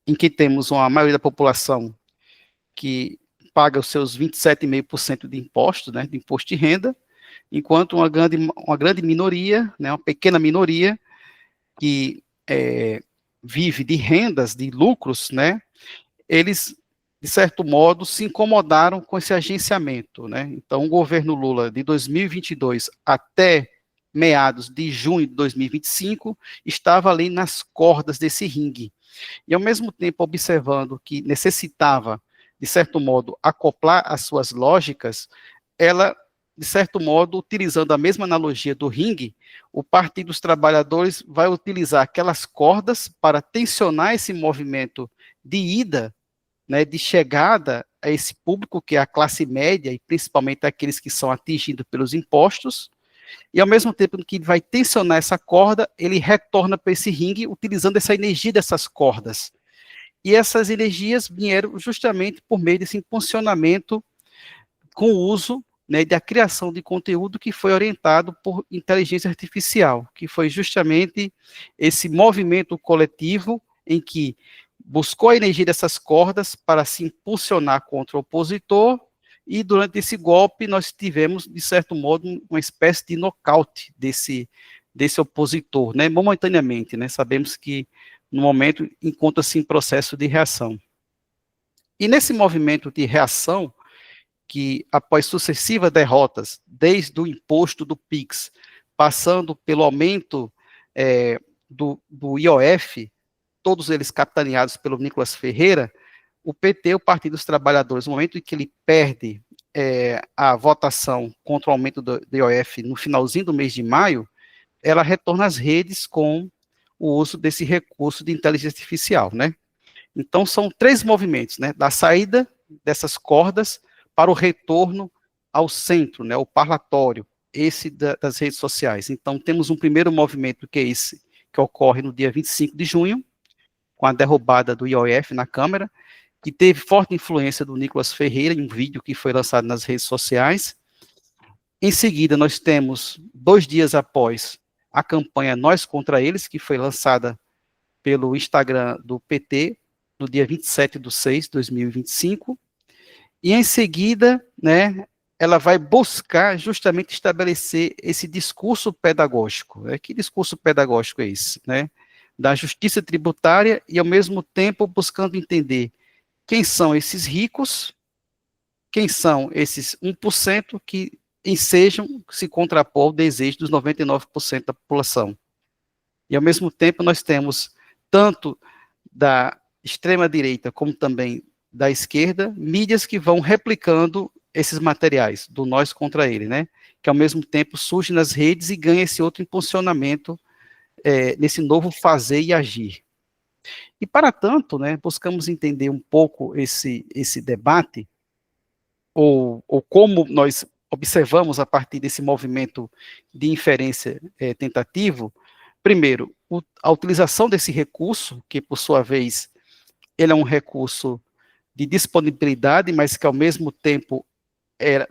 em que temos uma maioria da população que paga os seus 27,5% de impostos, né, de imposto de renda, enquanto uma grande minoria, né, uma pequena minoria, que vive de rendas, de lucros, né, eles, de certo modo, se incomodaram com esse agenciamento, né. Então, o governo Lula, de 2022 até meados de junho de 2025, estava ali nas cordas desse ringue. E, ao mesmo tempo, observando que necessitava, de certo modo, acoplar as suas lógicas, ela, de certo modo, utilizando a mesma analogia do ringue, o Partido dos Trabalhadores vai utilizar aquelas cordas para tensionar esse movimento de ida, né, de chegada a esse público, que é a classe média, e principalmente aqueles que são atingidos pelos impostos, e ao mesmo tempo que ele vai tensionar essa corda, ele retorna para esse ringue utilizando essa energia dessas cordas. E essas energias vieram justamente por meio desse impulsionamento com o uso, né, da criação de conteúdo que foi orientado por inteligência artificial, que foi justamente esse movimento coletivo em que buscou a energia dessas cordas para se impulsionar contra o opositor, e durante esse golpe nós tivemos, de certo modo, uma espécie de nocaute desse opositor, né, momentaneamente, né, sabemos que no momento encontra-se em processo de reação. E nesse movimento de reação, que após sucessivas derrotas, desde o imposto do PIX, passando pelo aumento do IOF, todos eles capitaneados pelo Nicolas Ferreira, o PT, o Partido dos Trabalhadores, no momento em que ele perde a votação contra o aumento do IOF no finalzinho do mês de maio, ela retorna às redes com o uso desse recurso de inteligência artificial, né? Então, são 3 movimentos, né? Da saída dessas cordas para o retorno ao centro, né? O parlatório, esse das redes sociais. Então, temos um primeiro movimento, que é esse, que ocorre no dia 25 de junho, com a derrubada do IOF na Câmara, que teve forte influência do Nicolas Ferreira, em um vídeo que foi lançado nas redes sociais. Em seguida, nós temos, 2 dias após, a campanha Nós Contra Eles, que foi lançada pelo Instagram do PT, no dia 27/6/2025, e em seguida, né, ela vai buscar justamente estabelecer esse discurso pedagógico, né? Que discurso pedagógico é esse, né? Da justiça tributária, e ao mesmo tempo buscando entender quem são esses ricos, quem são esses 1% que ensejam se contrapor ao desejo dos 99% da população. E ao mesmo tempo nós temos tanto da extrema-direita como também da esquerda, mídias que vão replicando esses materiais, do nós contra ele, né? Que ao mesmo tempo surge nas redes e ganha esse outro impulsionamento nesse novo fazer e agir. E para tanto, né, buscamos entender um pouco esse debate, ou como nós observamos a partir desse movimento de inferência tentativo. Primeiro, a utilização desse recurso, que por sua vez, ele é um recurso de disponibilidade, mas que ao mesmo tempo,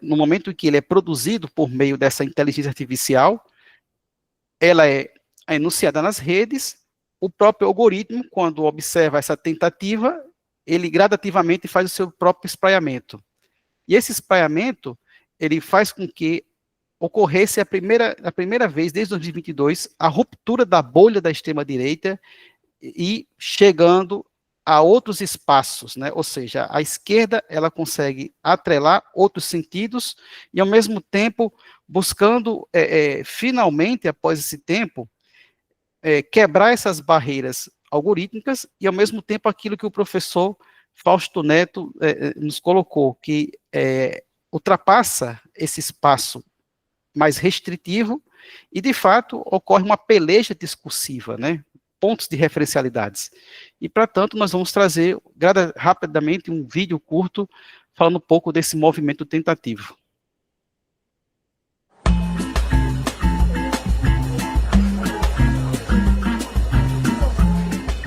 no momento em que ele é produzido por meio dessa inteligência artificial, ela é enunciada nas redes, o próprio algoritmo, quando observa essa tentativa, ele gradativamente faz o seu próprio espraiamento. E esse espraiamento, ele faz com que ocorresse a primeira vez, desde 2022, a ruptura da bolha da extrema-direita e chegando a outros espaços, né? Ou seja, a esquerda, ela consegue atrelar outros sentidos e, ao mesmo tempo, buscando, finalmente, após esse tempo, quebrar essas barreiras algorítmicas e, ao mesmo tempo, aquilo que o professor Fausto Neto nos colocou, que ultrapassa esse espaço mais restritivo e, de fato, ocorre uma peleja discursiva, né? Pontos de referencialidades. E, para tanto, nós vamos trazer rapidamente um vídeo curto falando um pouco desse movimento tentativo.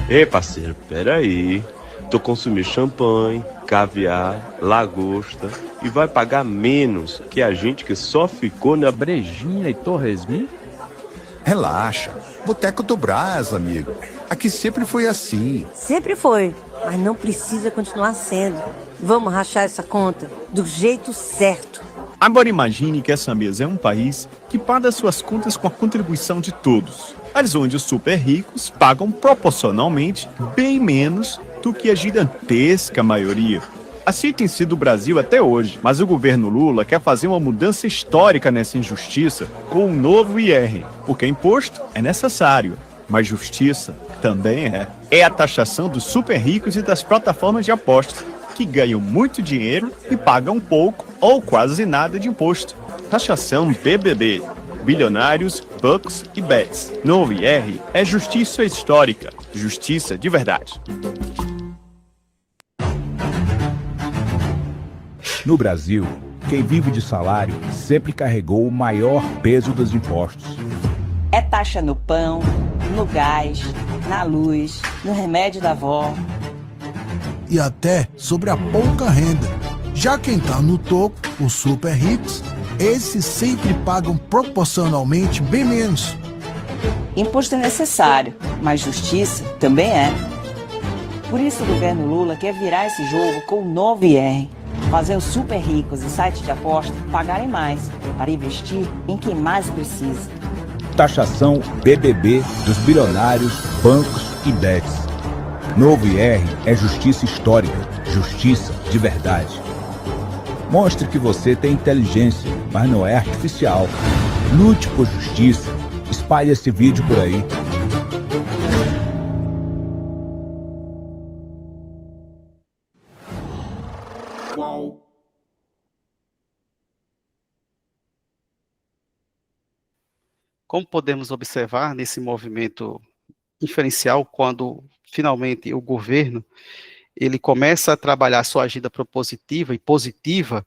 Ei, parceiro, peraí. Tu consumir champanhe, caviar, lagosta e vai pagar menos que a gente que só ficou na brejinha e torresmin? Relaxa. Boteco do Brás, amigo. Aqui sempre foi assim. Sempre foi, mas não precisa continuar sendo. Vamos rachar essa conta do jeito certo. Agora imagine que essa mesa é um país que paga suas contas com a contribuição de todos, mas onde os super ricos pagam proporcionalmente bem menos do que a gigantesca maioria. Assim tem sido o Brasil até hoje, mas o governo Lula quer fazer uma mudança histórica nessa injustiça com um novo IR, porque imposto é necessário, mas justiça também é. É a taxação dos super ricos e das plataformas de apostas, que ganham muito dinheiro e pagam pouco ou quase nada de imposto. Taxação BBB, bilionários, bucks e bets. Novo IR é justiça histórica, justiça de verdade. No Brasil, quem vive de salário sempre carregou o maior peso dos impostos. É taxa no pão, no gás, na luz, no remédio da avó. e até sobre a pouca renda. Já quem está no topo, os super ricos, esses sempre pagam proporcionalmente bem menos. Imposto é necessário, mas justiça também é. Por isso o governo Lula quer virar esse jogo com o novo IR, fazer os super ricos e sites de aposta pagarem mais para investir em quem mais precisa. Taxação BBB dos bilionários, bancos e bets. Novo IR é justiça histórica, justiça de verdade. Mostre que você tem inteligência, mas não é artificial. Lute por justiça. Espalhe esse vídeo por aí. Como podemos observar nesse movimento inferencial, quando finalmente o governo ele começa a trabalhar sua agenda propositiva e positiva,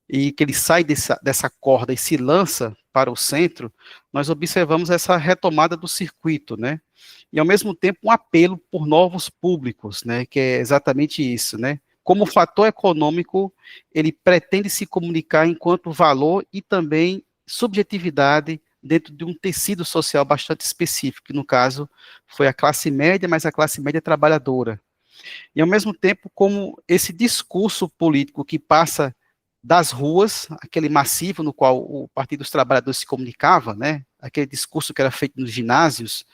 e que ele sai dessa corda e se lança para o centro, nós observamos essa retomada do circuito, né? E ao mesmo tempo um apelo por novos públicos, né? Que é exatamente isso, né? Como fator econômico, ele pretende se comunicar enquanto valor e também subjetividade dentro de um tecido social bastante específico, que no caso foi a classe média, mas a classe média trabalhadora. E ao mesmo tempo como esse discurso político que passa das ruas, aquele massivo no qual o Partido dos Trabalhadores se comunicava, né, aquele discurso que era feito nos ginásios,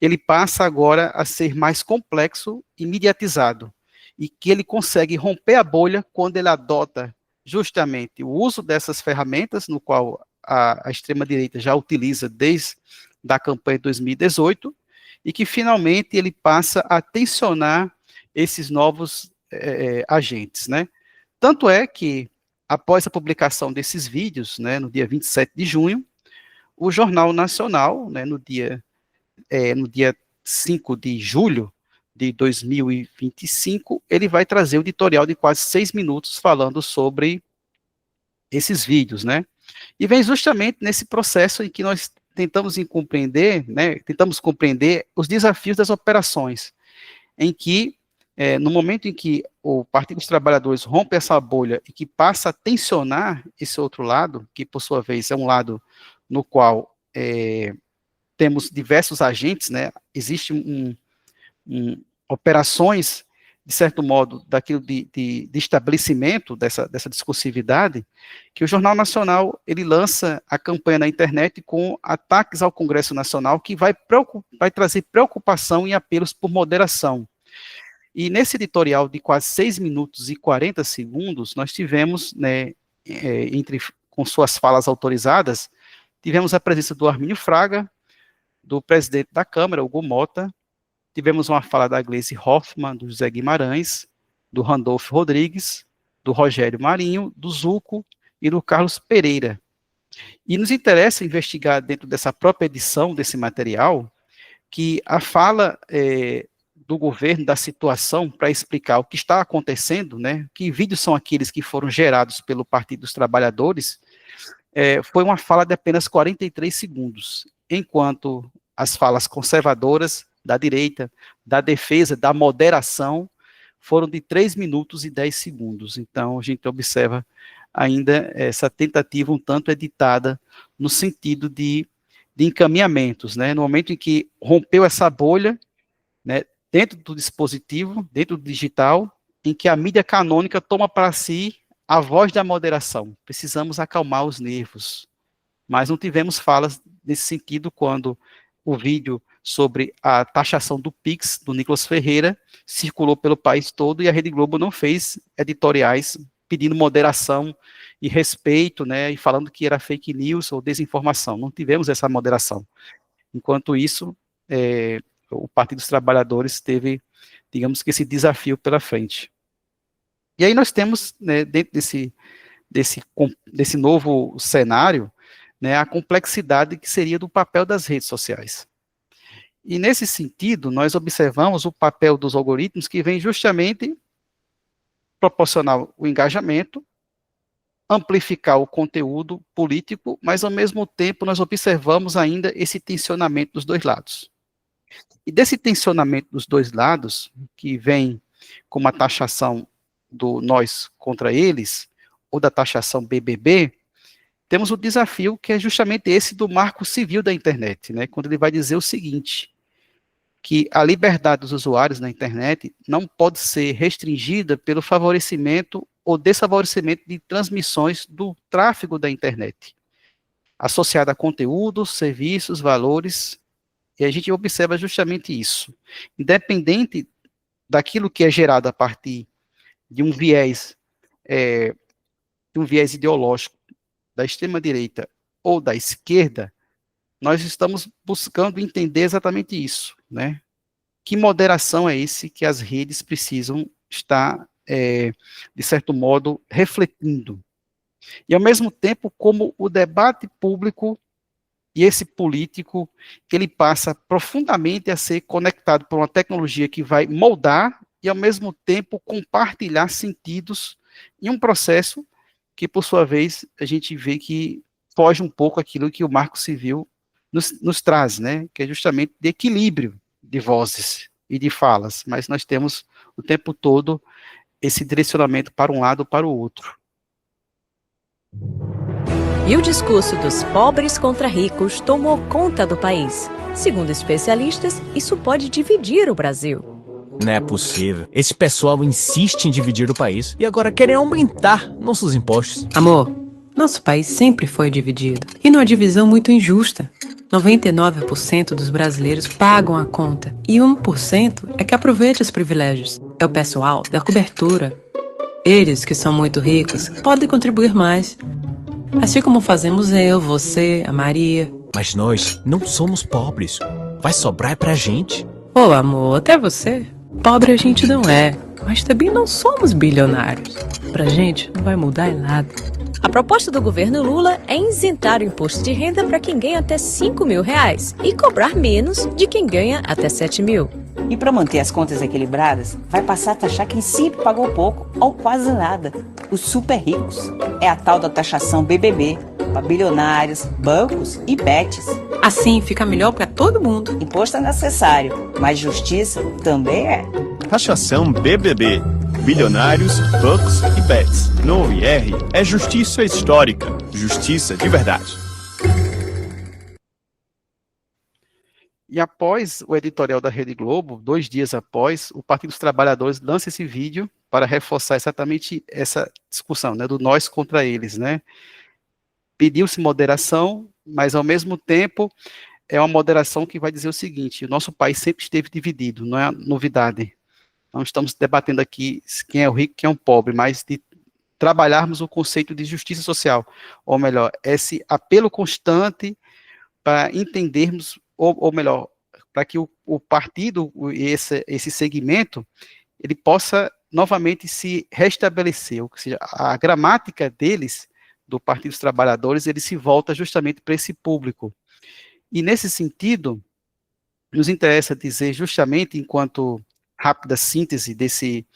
ele passa agora a ser mais complexo e mediatizado, e que ele consegue romper a bolha quando ele adota justamente o uso dessas ferramentas, no qual a extrema-direita já utiliza desde a campanha de 2018, e que finalmente ele passa a tensionar esses novos agentes, né? Tanto é que, após a publicação desses vídeos, né, no dia 27 de junho, o Jornal Nacional, né, no dia 5 de julho de 2025, ele vai trazer o editorial de quase 6 minutos falando sobre esses vídeos, né? E vem justamente nesse processo em que nós tentamos compreender, né, tentamos compreender os desafios das operações, em que, no momento em que o Partido dos Trabalhadores rompe essa bolha e que passa a tensionar esse outro lado, que por sua vez é um lado no qual temos diversos agentes, né, existe operações, de certo modo, daquilo de estabelecimento dessa discursividade, que o Jornal Nacional, ele lança a campanha na internet com ataques ao Congresso Nacional, que vai trazer preocupação e apelos por moderação. E nesse editorial de quase 6 minutos e 40 segundos, nós tivemos, né, com suas falas autorizadas, tivemos a presença do Armínio Fraga, do presidente da Câmara, Hugo Mota, tivemos uma fala da Gleisi Hoffmann, do José Guimarães, do Randolfo Rodrigues, do Rogério Marinho, do Zuco e do Carlos Pereira. E nos interessa investigar dentro dessa própria edição desse material, que a fala do governo, da situação, para explicar o que está acontecendo, né, que vídeos são aqueles que foram gerados pelo Partido dos Trabalhadores, foi uma fala de apenas 43 segundos, enquanto as falas conservadoras da direita, da defesa, da moderação, foram de 3 minutos e 10 segundos. Então, a gente observa ainda essa tentativa um tanto editada no sentido de encaminhamentos, né? No momento em que rompeu essa bolha, né, dentro do dispositivo, dentro do digital, em que a mídia canônica toma para si a voz da moderação. Precisamos acalmar os nervos. Mas não tivemos falas nesse sentido quando o vídeo sobre a taxação do Pix, do Nicolas Ferreira, circulou pelo país todo e a Rede Globo não fez editoriais pedindo moderação e respeito, né, e falando que era fake news ou desinformação. Não tivemos essa moderação. Enquanto isso, o Partido dos Trabalhadores teve, digamos que, esse desafio pela frente. E aí nós temos, né, dentro desse novo cenário, né, a complexidade que seria do papel das redes sociais. E nesse sentido, nós observamos o papel dos algoritmos que vem justamente proporcionar o engajamento, amplificar o conteúdo político, mas ao mesmo tempo nós observamos ainda esse tensionamento dos dois lados. E desse tensionamento dos dois lados, que vem como a taxação do nós contra eles, ou da taxação BBB, temos o desafio que é justamente esse do marco civil da internet, né, quando ele vai dizer o seguinte, que a liberdade dos usuários na internet não pode ser restringida pelo favorecimento ou desfavorecimento de transmissões do tráfego da internet, associado a conteúdos, serviços, valores, e a gente observa justamente isso. Independente daquilo que é gerado a partir de um viés ideológico da extrema-direita ou da esquerda, nós estamos buscando entender exatamente isso, né? Que moderação é esse que as redes precisam estar, de certo modo, refletindo? E, ao mesmo tempo, como o debate público e esse político, ele passa profundamente a ser conectado por uma tecnologia que vai moldar e, ao mesmo tempo, compartilhar sentidos em um processo que, por sua vez, a gente vê que foge um pouco aquilo que o Marco Civil nos traz, né? Que é justamente de equilíbrio de vozes e de falas, mas nós temos o tempo todo esse direcionamento para um lado ou para o outro. E o discurso dos pobres contra ricos tomou conta do país. Segundo especialistas, isso pode dividir o Brasil. Não é possível. Esse pessoal insiste em dividir o país e agora querem aumentar nossos impostos. Amor, nosso país sempre foi dividido. E numa divisão muito injusta. 99% dos brasileiros pagam a conta. E 1% é que aproveita os privilégios. É o pessoal da cobertura. Eles, que são muito ricos, podem contribuir mais. Assim como fazemos eu, você, a Maria. Mas nós não somos pobres. Vai sobrar pra gente. Ô, amor, até você. Pobre a gente não é, mas também não somos bilionários. Pra gente não vai mudar em nada. A proposta do governo Lula é isentar o imposto de renda para quem ganha até R$5.000 e cobrar menos de quem ganha até R$7.000. E para manter as contas equilibradas, vai passar a taxar quem sempre pagou pouco ou quase nada, os super ricos. É a tal da taxação BBB, para bilionários, bancos e bets. Assim fica melhor para todo mundo. Imposto é necessário, mas justiça também é. Taxação BBB. Bilionários, bancos e bets. No IR é justiça histórica, justiça de verdade. E após o editorial da Rede Globo, 2 dias após, o Partido dos Trabalhadores lança esse vídeo para reforçar exatamente essa discussão, né, do nós contra eles, né? Pediu-se moderação, mas ao mesmo tempo é uma moderação que vai dizer o seguinte: o nosso país sempre esteve dividido, não é novidade. Não estamos debatendo aqui quem é o rico e quem é o pobre, mas de trabalharmos o conceito de justiça social, ou melhor, esse apelo constante para entendermos, ou melhor, para que o partido, esse segmento, ele possa novamente se restabelecer, ou seja, a gramática deles, do Partido dos Trabalhadores, ele se volta justamente para esse público. E nesse sentido, nos interessa dizer justamente, enquanto rápida síntese desse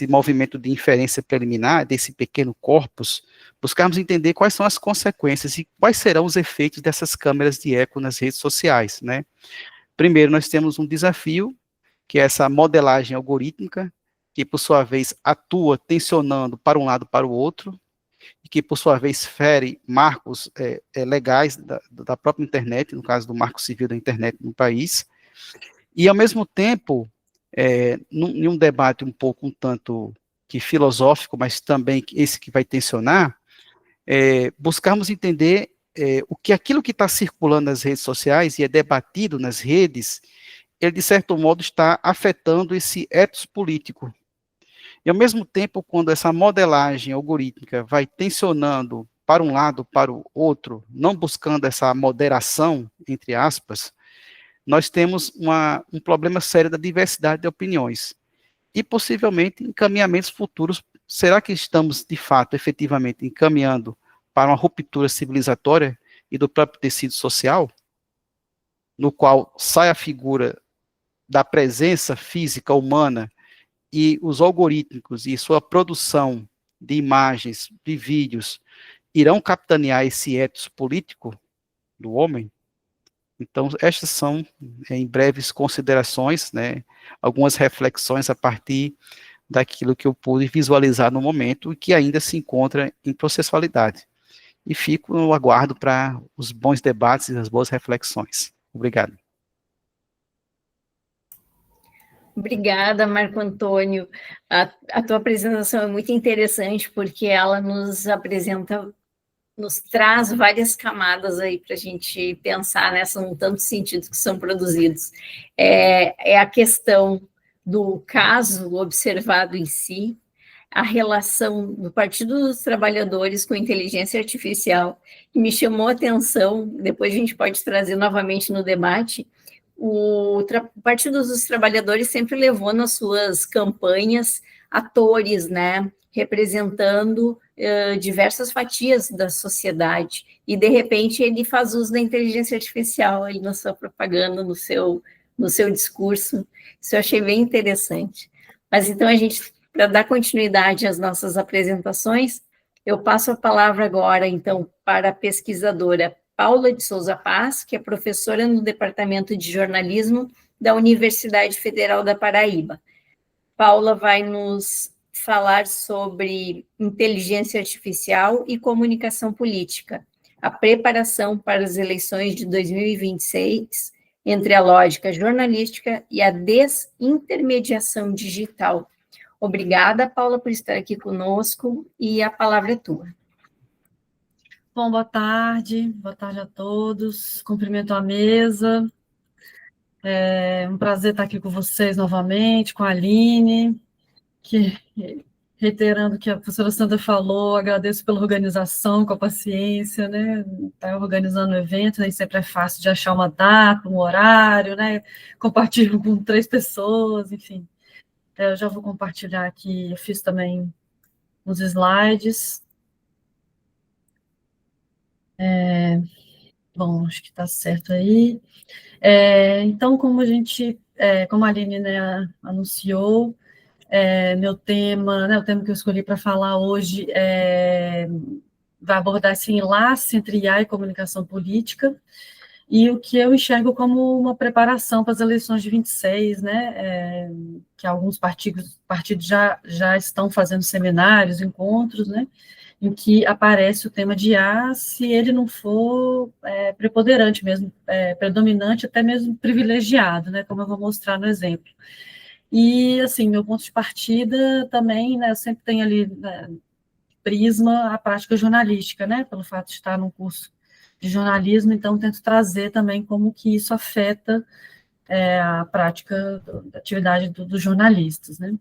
movimento de inferência preliminar, desse pequeno corpus, buscarmos entender quais são as consequências e quais serão os efeitos dessas câmeras de eco nas redes sociais, né? Primeiro, nós temos um desafio, que é essa modelagem algorítmica, que, por sua vez, atua tensionando para um lado para o outro, e que, por sua vez, fere marcos legais da própria internet, no caso do marco civil da internet no país, e, ao mesmo tempo, em um debate um tanto que filosófico, mas também esse que vai tensionar, buscarmos entender o que aquilo que está circulando nas redes sociais e é debatido nas redes, ele, de certo modo, está afetando esse ethos político. E, ao mesmo tempo, quando essa modelagem algorítmica vai tensionando para um lado, para o outro, não buscando essa moderação, entre aspas, nós temos um problema sério da diversidade de opiniões. E, possivelmente, encaminhamentos futuros. Será que estamos, de fato, efetivamente, encaminhando para uma ruptura civilizatória e do próprio tecido social, no qual sai a figura da presença física humana e os algoritmos e sua produção de imagens, de vídeos, irão capitanear esse ethos político do homem? Então, estas são, em breves considerações, né, algumas reflexões a partir daquilo que eu pude visualizar no momento e que ainda se encontra em processualidade. E fico no aguardo para os bons debates e as boas reflexões. Obrigado. Obrigada, Marco Antônio. A tua apresentação é muito interessante, porque ela nos apresenta, nos traz várias camadas aí para a gente pensar, né? São tantos sentidos que são produzidos. É a questão do caso observado em si, a relação do Partido dos Trabalhadores com a inteligência artificial, que me chamou a atenção, depois a gente pode trazer novamente no debate. O Partido dos Trabalhadores sempre levou nas suas campanhas atores, né, representando diversas fatias da sociedade, e de repente ele faz uso da inteligência artificial aí na sua propaganda, no seu discurso. Isso eu achei bem interessante. Mas então a gente, para dar continuidade às nossas apresentações, eu passo a palavra agora, então, para a pesquisadora Paula de Souza Paz, que é professora no Departamento de Jornalismo da Universidade Federal da Paraíba. Paula vai nos falar sobre inteligência artificial e comunicação política, a preparação para as eleições de 2026, entre a lógica jornalística e a desintermediação digital. Obrigada, Paula, por estar aqui conosco, e a palavra é tua. Bom, boa tarde a todos, cumprimento a mesa, é um prazer estar aqui com vocês novamente, com a Aline, que, reiterando o que a professora Sandra falou, agradeço pela organização, com a paciência, né, está organizando o evento, nem sempre é fácil de achar uma data, um horário, né, compartilho com 3 pessoas, enfim, eu já vou compartilhar aqui, eu fiz também os slides. Bom, acho que está certo aí. Então, como a Aline, né, anunciou, meu tema, né, o tema que eu escolhi para falar hoje vai abordar esse enlace entre IA e comunicação política, e o que eu enxergo como uma preparação para as eleições de 26, né, que alguns partidos já estão fazendo seminários, encontros, né, em que aparece o tema de IA, se ele não for preponderante mesmo, predominante, até mesmo privilegiado, né, como eu vou mostrar no exemplo. E, assim, meu ponto de partida também, né, eu sempre tenho ali, né, prisma a prática jornalística, né, pelo fato de estar num curso de jornalismo, então tento trazer também como que isso afeta a prática da atividade dos jornalistas, né.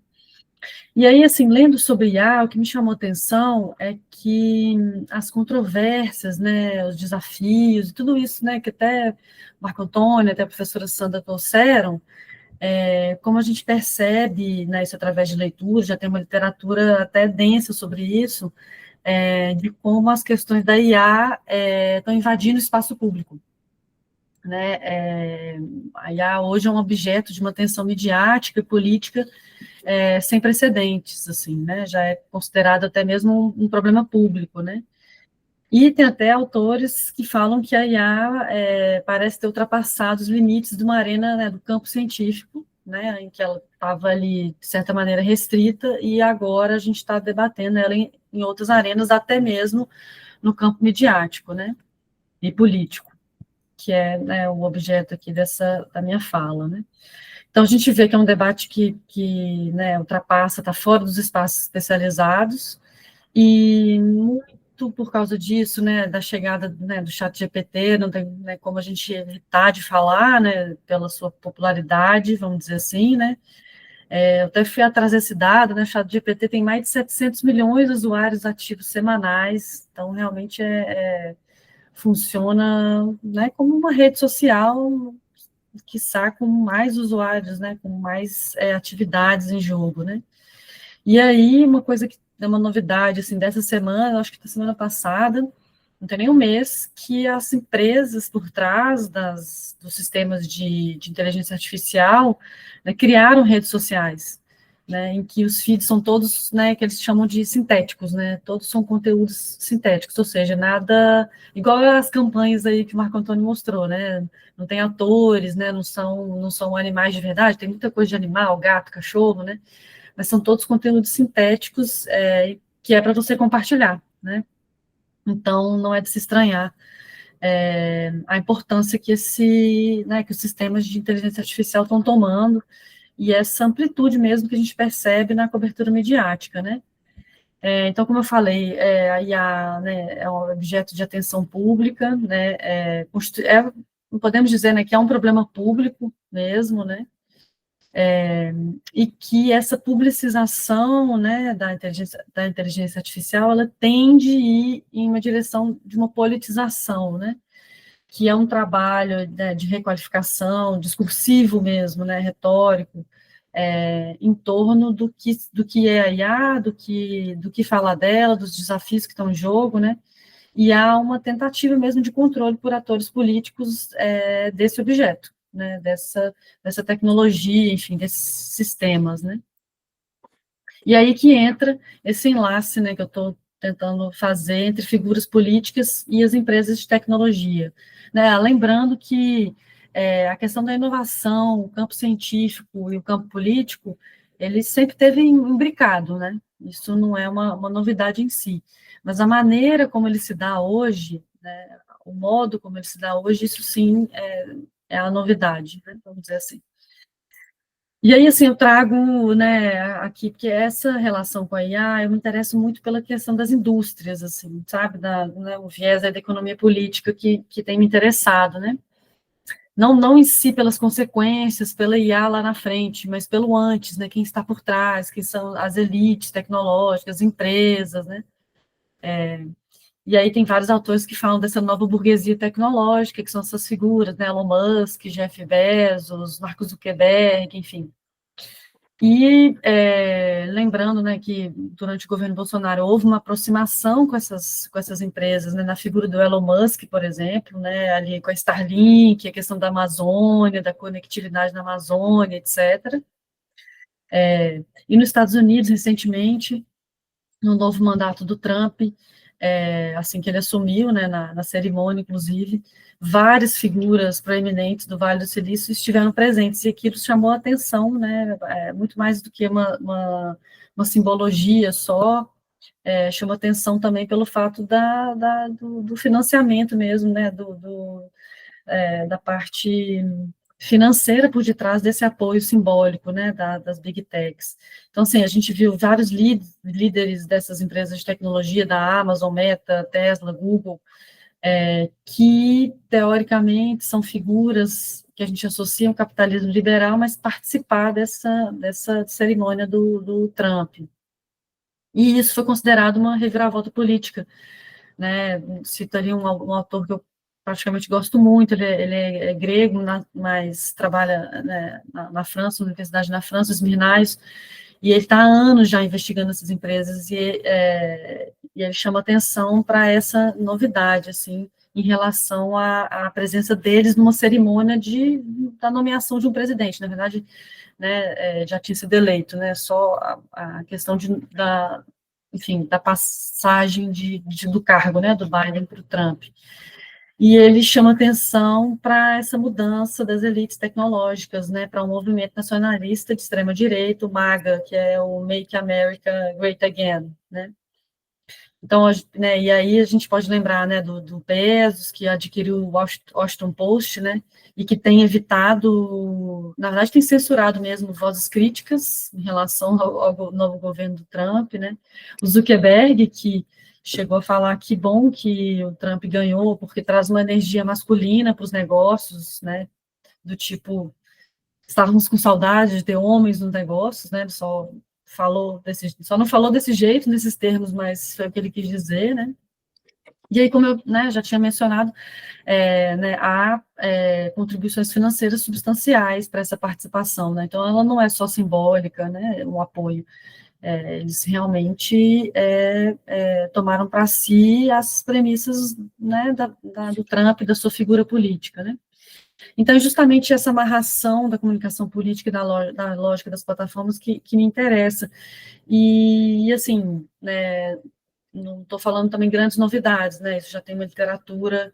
E aí, assim, lendo sobre IA, o que me chamou a atenção é que as controvérsias, né, os desafios, tudo isso, né, que até Marco Antônio, até a professora Sandra trouxeram, como a gente percebe, né, isso através de leitura, já tem uma literatura até densa sobre isso, de como as questões da IA estão invadindo o espaço público. Né, a IA hoje é um objeto de uma atenção midiática e política sem precedentes, assim, né, já é considerado até mesmo um problema público, né, e tem até autores que falam que a IA parece ter ultrapassado os limites de uma arena, né, do campo científico, né, em que ela estava ali, de certa maneira, restrita, e agora a gente está debatendo ela em outras arenas, até mesmo no campo midiático, né, e político, que é, né, o objeto aqui da minha fala, né. Então, a gente vê que é um debate que né, ultrapassa, está fora dos espaços especializados, e muito por causa disso, né, da chegada, né, do ChatGPT, não tem, né, como a gente evitar de falar, né, pela sua popularidade, vamos dizer assim, né. Eu até fui atrás desse dado, né, o ChatGPT tem mais de 700 milhões de usuários ativos semanais, então realmente funciona, né, como uma rede social, quiçá com mais usuários, né, com mais atividades em jogo, né. E aí, uma coisa que é uma novidade, assim, dessa semana, acho que da semana passada, não tem nem um mês, que as empresas por trás dos sistemas de inteligência artificial, né, criaram redes sociais. né, em que os feeds são todos, né, que eles chamam de sintéticos, né, todos são conteúdos sintéticos, ou seja, nada, igual as campanhas aí que o Marco Antônio mostrou, né, não tem atores, né, não são animais de verdade, tem muita coisa de animal, gato, cachorro, né, mas são todos conteúdos sintéticos, que é para você compartilhar, né, então não é de se estranhar a importância que que os sistemas de inteligência artificial estão tomando, e essa amplitude mesmo que a gente percebe na cobertura midiática, né? Então, como eu falei, a IA, né, é um objeto de atenção pública, né? Podemos dizer, né, que é um problema público mesmo, né? E que essa publicização, né, da inteligência artificial, ela tende a ir em uma direção de uma politização, né? Que é um trabalho, né, de requalificação, discursivo mesmo, né, retórico, em torno do que é a IA, do que falar dela, dos desafios que estão em jogo, né, e há uma tentativa mesmo de controle por atores políticos desse objeto, né, dessa tecnologia, enfim, desses sistemas, né. E aí que entra esse enlace, né, que eu estou tentando fazer entre figuras políticas e as empresas de tecnologia, né, lembrando que a questão da inovação, o campo científico e o campo político, ele sempre teve imbricado, né, isso não é uma novidade em si, mas a maneira como ele se dá hoje, né, o modo como ele se dá hoje, isso sim é a novidade, né, vamos dizer assim. E aí, assim, eu trago, né, aqui, porque essa relação com a IA, eu me interesso muito pela questão das indústrias, assim, sabe, né, o viés da economia política que tem me interessado, né, não em si pelas consequências, pela IA lá na frente, mas pelo antes, né, quem está por trás, quem são as elites tecnológicas, as empresas, né, e aí tem vários autores que falam dessa nova burguesia tecnológica, que são essas figuras, né, Elon Musk, Jeff Bezos, Mark Zuckerberg, enfim. E lembrando, né, que durante o governo Bolsonaro houve uma aproximação com essas empresas, né, na figura do Elon Musk, por exemplo, né, ali com a Starlink, a questão da Amazônia, da conectividade na Amazônia, etc. E nos Estados Unidos, recentemente, no novo mandato do Trump, assim que ele assumiu, né, na cerimônia, inclusive, várias figuras proeminentes do Vale do Silício estiveram presentes, e aquilo chamou a atenção, né, muito mais do que uma simbologia só, chamou atenção também pelo fato do financiamento mesmo, né, da parte financeira por detrás desse apoio simbólico, né, das Big Techs. Então, assim, a gente viu vários líderes dessas empresas de tecnologia, da Amazon, Meta, Tesla, Google, que, teoricamente, são figuras que a gente associa ao capitalismo liberal, mas participar dessa cerimônia do Trump. E isso foi considerado uma reviravolta política, né, citaria um autor que eu praticamente gosto muito, ele é grego, mas trabalha, né, na França, na universidade na França, Smirnais, e ele está há anos já investigando essas empresas, e ele chama atenção para essa novidade, assim, em relação à presença deles numa cerimônia da nomeação de um presidente, na verdade, né, já tinha sido eleito, né, só a questão enfim, da passagem do cargo, né, do Biden para o Trump. E ele chama atenção para essa mudança das elites tecnológicas, né, para um movimento nacionalista de extrema-direita, o MAGA, que é o Make America Great Again, né. Então, né, e aí a gente pode lembrar, né, do Bezos, que adquiriu o Washington Post, né, e que tem evitado, na verdade tem censurado mesmo vozes críticas em relação ao novo governo do Trump, né, o Zuckerberg, que chegou a falar que bom que o Trump ganhou, porque traz uma energia masculina para os negócios, né, do tipo, estávamos com saudade de ter homens nos negócios, né, ele só não falou desse jeito, nesses termos, mas foi o que ele quis dizer, né. E aí, como eu, né, já tinha mencionado, né, há contribuições financeiras substanciais para essa participação, né, então ela não é só simbólica, né, um apoio, eles realmente tomaram para si as premissas, né, do Trump e da sua figura política, né. Então, é justamente essa amarração da comunicação política e da lógica das plataformas que me interessa. E assim, né, não estou falando também grandes novidades, né, isso já tem uma literatura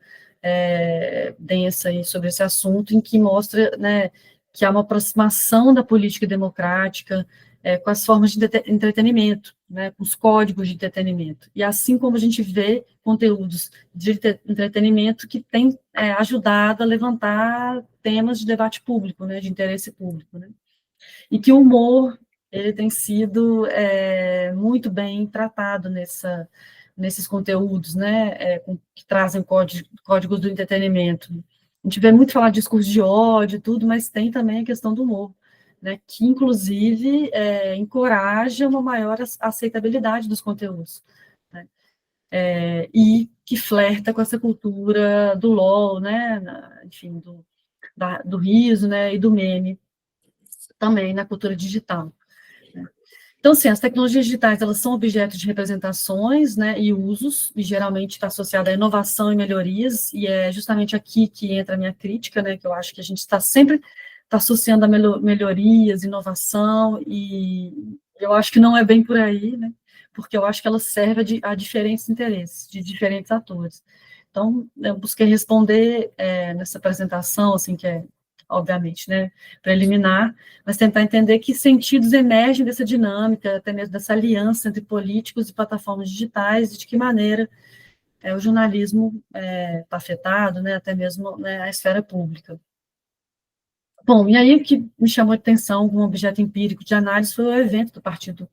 densa aí sobre esse assunto, em que mostra, né, que há uma aproximação da política democrática com as formas de entretenimento, né, com os códigos de entretenimento. E assim como a gente vê conteúdos de entretenimento que têm ajudado a levantar temas de debate público, né, de interesse público, né, e que o humor ele tem sido muito bem tratado nesses conteúdos, né, que trazem códigos do entretenimento. A gente vê muito falar de discurso de ódio e tudo, mas tem também a questão do humor, né, que inclusive encoraja uma maior aceitabilidade dos conteúdos, né, e que flerta com essa cultura do LOL, né, enfim, do riso, né, e do meme, também na cultura digital. Né. Então, assim, as tecnologias digitais, elas são objeto de representações, né, e usos, e geralmente está associada à inovação e melhorias, e é justamente aqui que entra a minha crítica, né, que eu acho que a gente está sempre associando a melhorias, inovação, e eu acho que não é bem por aí, né, porque eu acho que ela serve a diferentes interesses, de diferentes atores. Então, eu busquei responder nessa apresentação, assim, que é, obviamente, né, preliminar, mas tentar entender que sentidos emergem dessa dinâmica, até mesmo dessa aliança entre políticos e plataformas digitais, e de que maneira o jornalismo está afetado, né, até mesmo, né, a esfera pública. Bom, e aí o que me chamou a atenção como objeto empírico de análise foi o evento do Partido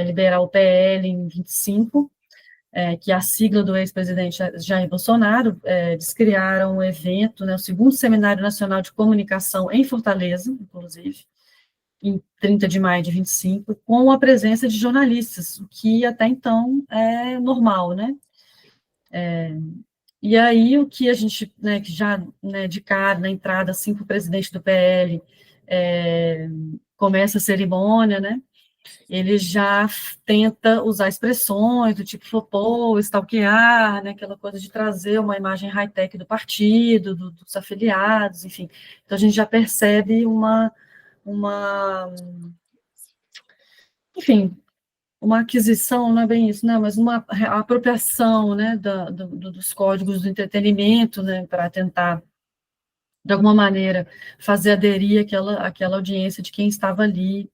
Liberal PL em 25, que é a sigla do ex-presidente Jair Bolsonaro. Eles criaram um evento, né, o segundo Seminário Nacional de Comunicação em Fortaleza, inclusive, em 30 de maio de 25, com a presença de jornalistas, o que até então é normal, né? E aí o que a gente, né, que já, né, de cara, na entrada, assim, que o presidente do PL começa a cerimônia, né, ele já tenta usar expressões do tipo flopou, stalkear, né, aquela coisa de trazer uma imagem high-tech do partido, dos afiliados, enfim. Então, a gente já percebe enfim, uma aquisição, não é bem isso, né, mas uma apropriação, né, dos códigos do entretenimento, né, para tentar, de alguma maneira, fazer aderir aquela audiência de quem estava ali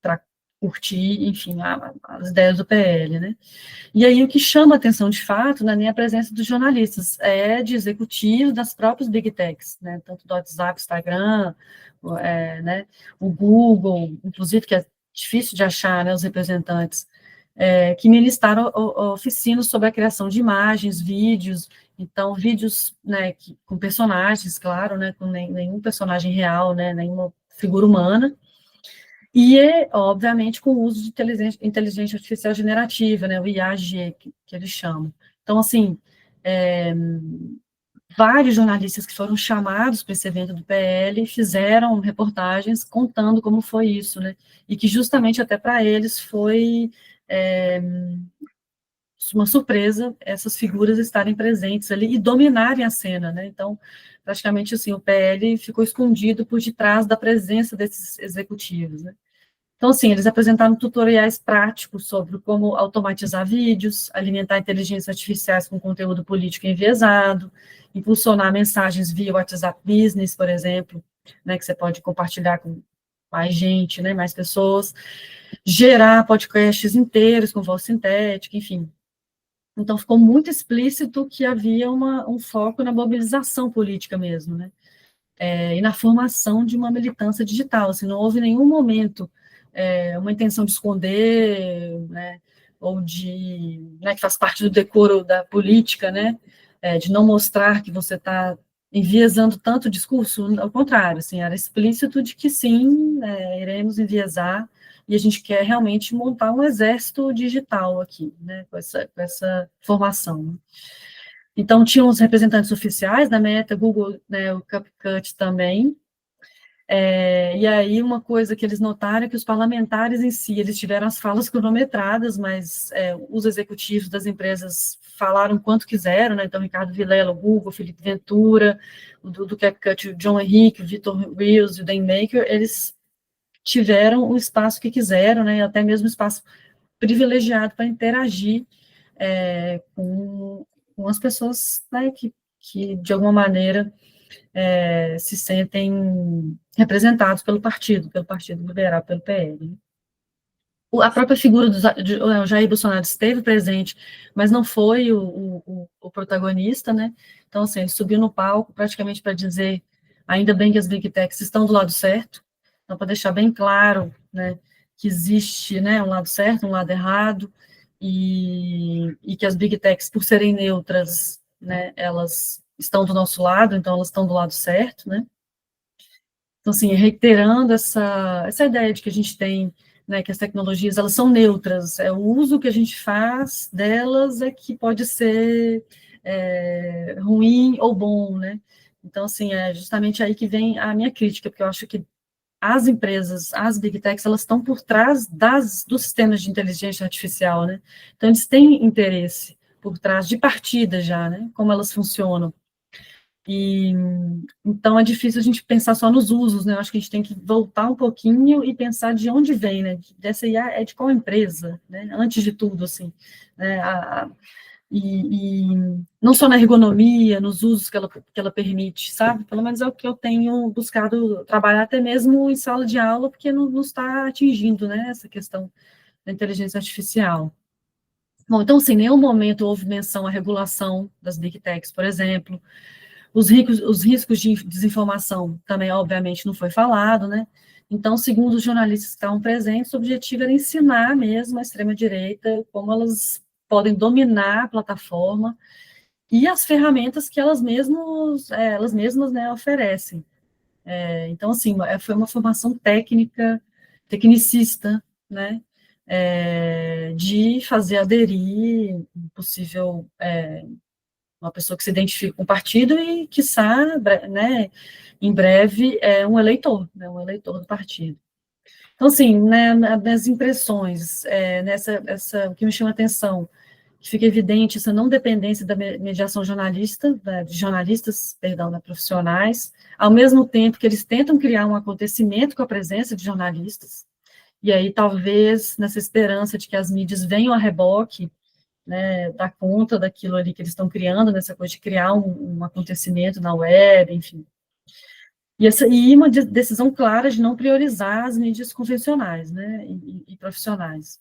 para curtir, enfim, as ideias do PL, né. E aí o que chama atenção, de fato, não é nem a presença dos jornalistas, é de executivos das próprias Big Techs, né, tanto do WhatsApp, Instagram, né, o Google, inclusive, que é difícil de achar, né, os representantes, que ministraram oficinas sobre a criação de imagens, vídeos, então, vídeos, né, com personagens, claro, né, com nenhum personagem real, né, nenhuma figura humana, e, obviamente, com o uso de inteligência artificial generativa, né, o IAG, que eles chamam. Então, assim, vários jornalistas que foram chamados para esse evento do PL fizeram reportagens contando como foi isso, né, e que justamente até para eles foi uma surpresa essas figuras estarem presentes ali e dominarem a cena, né, então, praticamente, assim, o PL ficou escondido por detrás da presença desses executivos, né. Então, assim, eles apresentaram tutoriais práticos sobre como automatizar vídeos, alimentar inteligências artificiais com conteúdo político enviesado, impulsionar mensagens via WhatsApp Business, por exemplo, né, que você pode compartilhar com mais gente, né, mais pessoas, gerar podcasts inteiros com voz sintética, enfim. Então, ficou muito explícito que havia um foco na mobilização política mesmo, né, e na formação de uma militância digital, assim, não houve nenhum momento uma intenção de esconder, né, ou né, que faz parte do decoro da política, né, de não mostrar que você está enviesando tanto o discurso, ao contrário, assim, era explícito de que sim, iremos enviesar, e a gente quer realmente montar um exército digital aqui, né, com essa formação. Então, tinham os representantes oficiais da Meta, Google, né, o CapCut também, E aí uma coisa que eles notaram é que os parlamentares em si, eles tiveram as falas cronometradas, mas os executivos das empresas falaram quanto quiseram, né? Então, Ricardo Vilela, o Google, Felipe Ventura, do CapCut, o John Henrique, o Vitor Rios e o Dan Maker, eles tiveram o espaço que quiseram, né? Até mesmo o espaço privilegiado para interagir com as pessoas, né, que de alguma maneira se sentem representados pelo Partido Liberal, pelo PL. A própria figura o Jair Bolsonaro esteve presente, mas não foi o protagonista, né? Então, assim, ele subiu no palco praticamente para dizer, ainda bem que as Big Techs estão do lado certo, então, para deixar bem claro, né, que existe, né, um lado certo, um lado errado, e que as Big Techs, por serem neutras, né, elas estão do nosso lado, então elas estão do lado certo, né? Então, assim, reiterando essa ideia de que a gente tem, né, que as tecnologias, elas são neutras, o uso que a gente faz delas é que pode ser ruim ou bom, né? Então, assim, é justamente aí que vem a minha crítica, porque eu acho que as empresas, as Big Techs, elas estão por trás dos sistemas de inteligência artificial, né? Então, eles têm interesse por trás de partida já, né? Como elas funcionam. E, então, é difícil a gente pensar só nos usos, né? Eu acho que a gente tem que voltar um pouquinho e pensar de onde vem, né? Dessa IA é de qual empresa, né? Antes de tudo, assim, né? E não só na ergonomia, nos usos que ela permite, sabe? Pelo menos é o que eu tenho buscado trabalhar até mesmo em sala de aula, porque não está atingindo, né, essa questão da inteligência artificial. Bom, então, assim, em nenhum momento houve menção à regulação das Big Techs, por exemplo. Os riscos de desinformação também, obviamente, não foi falado, né? Então, segundo os jornalistas que estavam presentes, o objetivo era ensinar mesmo a extrema-direita como elas podem dominar a plataforma e as ferramentas que elas mesmas, né, oferecem. Então, assim, foi uma formação tecnicista, né, de fazer aderir possível uma pessoa que se identifica com o partido e, quiçá, né, em breve, um eleitor do partido. Então, assim, né, nas impressões, o que me chama a atenção, que fica evidente essa não dependência da mediação jornalista, de jornalistas, né, profissionais, ao mesmo tempo que eles tentam criar um acontecimento com a presença de jornalistas, e aí talvez nessa esperança de que as mídias venham a reboque, né, dar conta daquilo ali que eles estão criando, nessa coisa de criar um acontecimento na web, enfim. E uma decisão clara de não priorizar as mídias convencionais, né, e profissionais.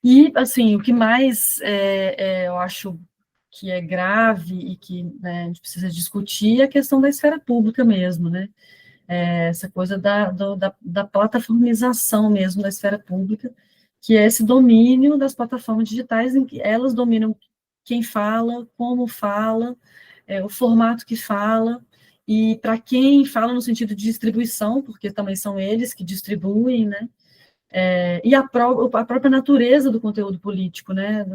E, assim, o que mais eu acho que é grave e que, né, a gente precisa discutir é a questão da esfera pública mesmo, né, essa coisa da plataformização mesmo da esfera pública, que é esse domínio das plataformas digitais, em que elas dominam quem fala, como fala, o formato que fala, e para quem fala no sentido de distribuição, porque também são eles que distribuem, né, e a própria natureza do conteúdo político, né,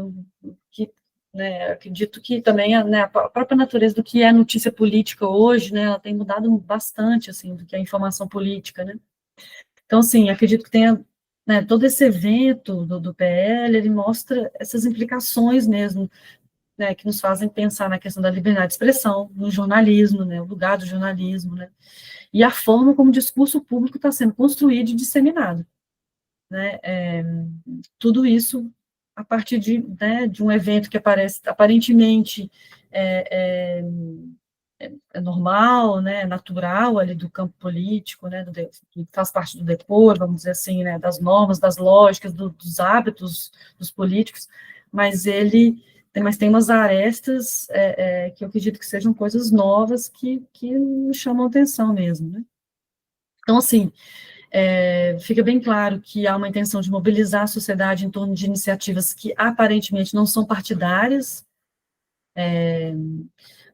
acredito que também a própria natureza do que é notícia política hoje, né, ela tem mudado bastante, assim, do que é informação política, né. Então, assim, acredito que tenha, né, todo esse evento do PL, ele mostra essas implicações mesmo, né, que nos fazem pensar na questão da liberdade de expressão, no jornalismo, né, o lugar do jornalismo, né, e a forma como o discurso público está sendo construído e disseminado, né, tudo isso a partir de um evento que aparentemente é normal, né, natural ali do campo político, né, que faz parte do decoro, vamos dizer assim, né, das normas, das lógicas, dos hábitos dos políticos, mas tem umas arestas que eu acredito que sejam coisas novas que me chamam a atenção mesmo, né. Então, assim, fica bem claro que há uma intenção de mobilizar a sociedade em torno de iniciativas que aparentemente não são partidárias,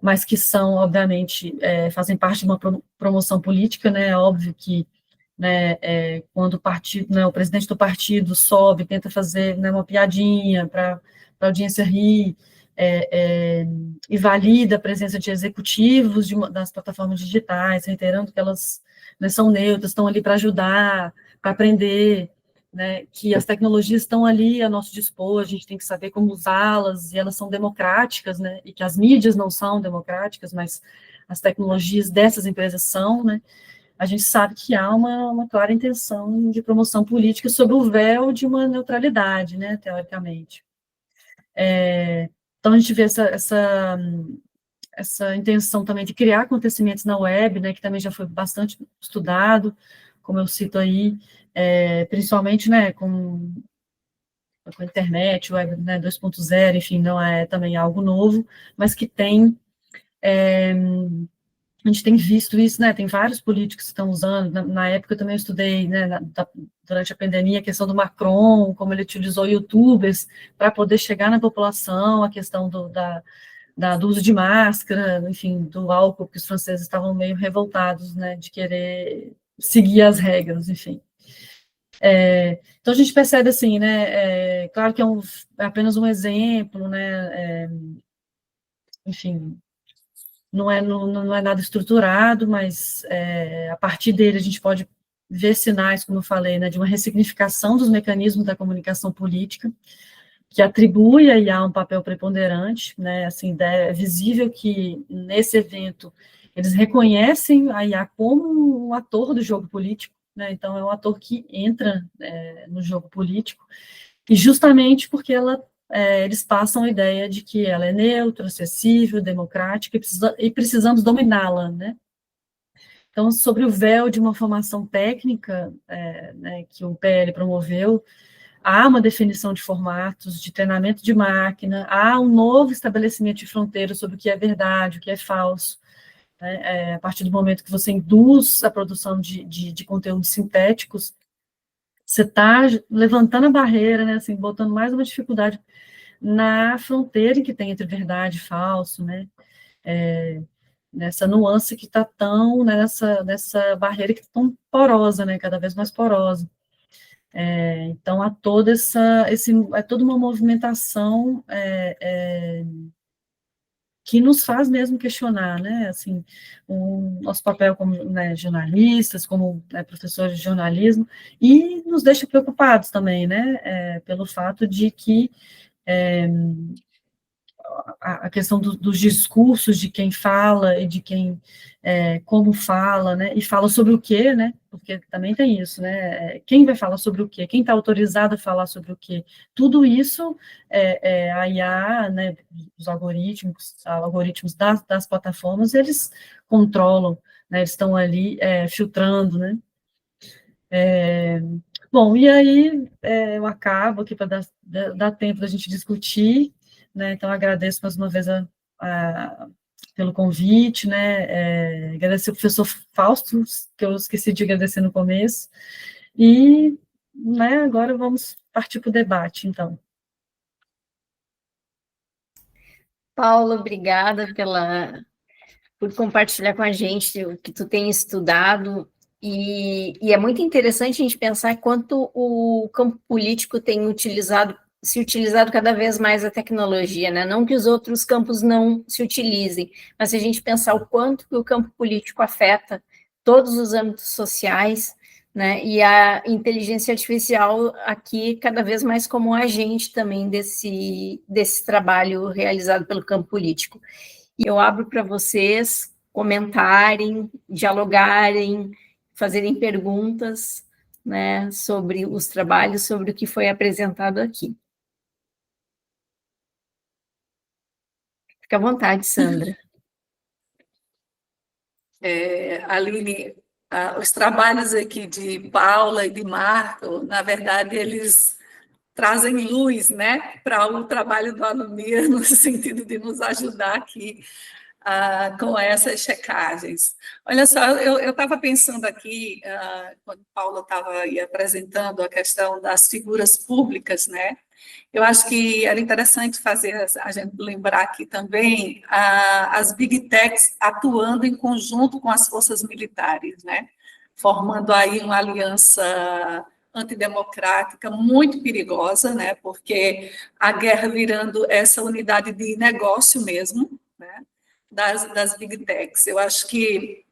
mas que são, obviamente, fazem parte de uma promoção política, né, é óbvio que, né, quando o partido, né, o presidente do partido sobe, tenta fazer, né, uma piadinha para a audiência rir, invalida a presença de executivos das plataformas digitais, reiterando que elas, né, são neutras, estão ali para ajudar, para aprender, né, que as tecnologias estão ali a nosso dispor, a gente tem que saber como usá-las, e elas são democráticas, né, e que as mídias não são democráticas, mas as tecnologias dessas empresas são, né. A gente sabe que há uma clara intenção de promoção política sob o véu de uma neutralidade, né, teoricamente. Então, a gente vê essa intenção também de criar acontecimentos na web, né, que também já foi bastante estudado, como eu cito aí, principalmente, né, com a internet, web, né, 2.0, enfim, não é também algo novo, mas que tem... a gente tem visto isso, né, tem vários políticos que estão usando, na época eu também estudei, né, durante a pandemia, a questão do Macron, como ele utilizou youtubers para poder chegar na população, a questão do uso de máscara, enfim, do álcool, que os franceses estavam meio revoltados, né, de querer seguir as regras, enfim. Então a gente percebe assim, né, claro que é apenas um exemplo, né, enfim, não é nada estruturado, mas a partir dele a gente pode ver sinais, como eu falei, né, de uma ressignificação dos mecanismos da comunicação política, que atribui a IA um papel preponderante, né, assim, é visível que nesse evento eles reconhecem a IA como um ator do jogo político, né, então é um ator que entra no jogo político, e justamente porque eles passam a ideia de que ela é neutra, acessível, democrática, e precisamos dominá-la, né. Então, sobre o véu de uma formação técnica, né, que o PL promoveu, há uma definição de formatos, de treinamento de máquina, há um novo estabelecimento de fronteiras sobre o que é verdade, o que é falso, né, a partir do momento que você induz a produção de conteúdos sintéticos, você está levantando a barreira, né, assim, botando mais uma dificuldade na fronteira que tem entre verdade e falso, né, nessa nuance que está tão, né, nessa barreira que está tão porosa, né, cada vez mais porosa. Então, há toda toda uma movimentação que nos faz mesmo questionar, né, assim, o nosso papel como, né, jornalistas, como, né, professores de jornalismo, e nos deixa preocupados também, né, pelo fato de que a questão dos discursos de quem fala e de quem, como fala, né, e fala sobre o quê, né, porque também tem isso, né, quem vai falar sobre o quê, quem está autorizado a falar sobre o quê, tudo isso, a IA, né, os algoritmos das plataformas, eles controlam, né, eles estão ali filtrando, né. Bom, e aí eu acabo aqui para dar tempo da gente discutir, né, então agradeço mais uma vez pelo convite, né, agradecer ao professor Fausto, que eu esqueci de agradecer no começo, e, né, agora vamos partir para o debate, então. Paula, obrigada por compartilhar com a gente o que tu tem estudado, e é muito interessante a gente pensar quanto o campo político tem se utilizado cada vez mais a tecnologia, né? Não que os outros campos não se utilizem, mas se a gente pensar o quanto que o campo político afeta todos os âmbitos sociais, né? E a inteligência artificial aqui cada vez mais como um agente também desse trabalho realizado pelo campo político. E eu abro para vocês comentarem, dialogarem, fazerem perguntas, né, sobre os trabalhos, sobre o que foi apresentado aqui. Fica à vontade, Sandra. Aline, os trabalhos aqui de Paula e de Marco, na verdade, eles trazem luz, né, para o trabalho do Anomia, no sentido de nos ajudar aqui com essas checagens. Olha só, eu estava pensando aqui, quando Paula estava aí apresentando a questão das figuras públicas, né, eu acho que era interessante fazer a gente lembrar aqui também as Big Techs atuando em conjunto com as forças militares, né, formando aí uma aliança antidemocrática, muito perigosa, né, porque a guerra virando essa unidade de negócio mesmo, né, das Big Techs. Eu acho que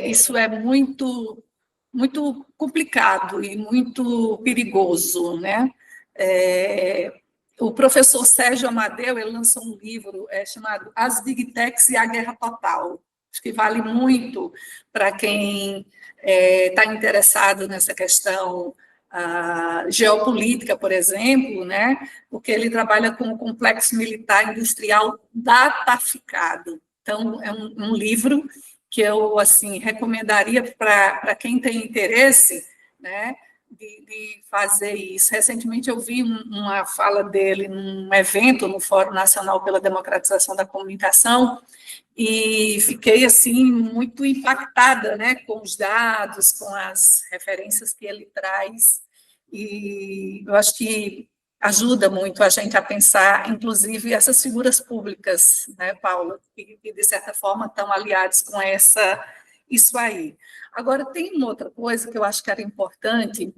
isso é muito, muito complicado e muito perigoso, né? O professor Sérgio Amadeu, ele lançou um livro chamado As Big Techs e a Guerra Total. Acho que vale muito para quem está interessado nessa questão geopolítica, por exemplo, né? Porque ele trabalha com o complexo militar industrial dataficado. Então, é um livro que eu assim recomendaria para quem tem interesse, né, de fazer isso. Recentemente eu vi uma fala dele num evento no Fórum Nacional pela Democratização da Comunicação e fiquei assim muito impactada, né, com os dados, com as referências que ele traz, e eu acho que ajuda muito a gente a pensar, inclusive, essas figuras públicas, né, Paula, que de certa forma estão aliados com isso aí. Agora, tem uma outra coisa que eu acho que era importante,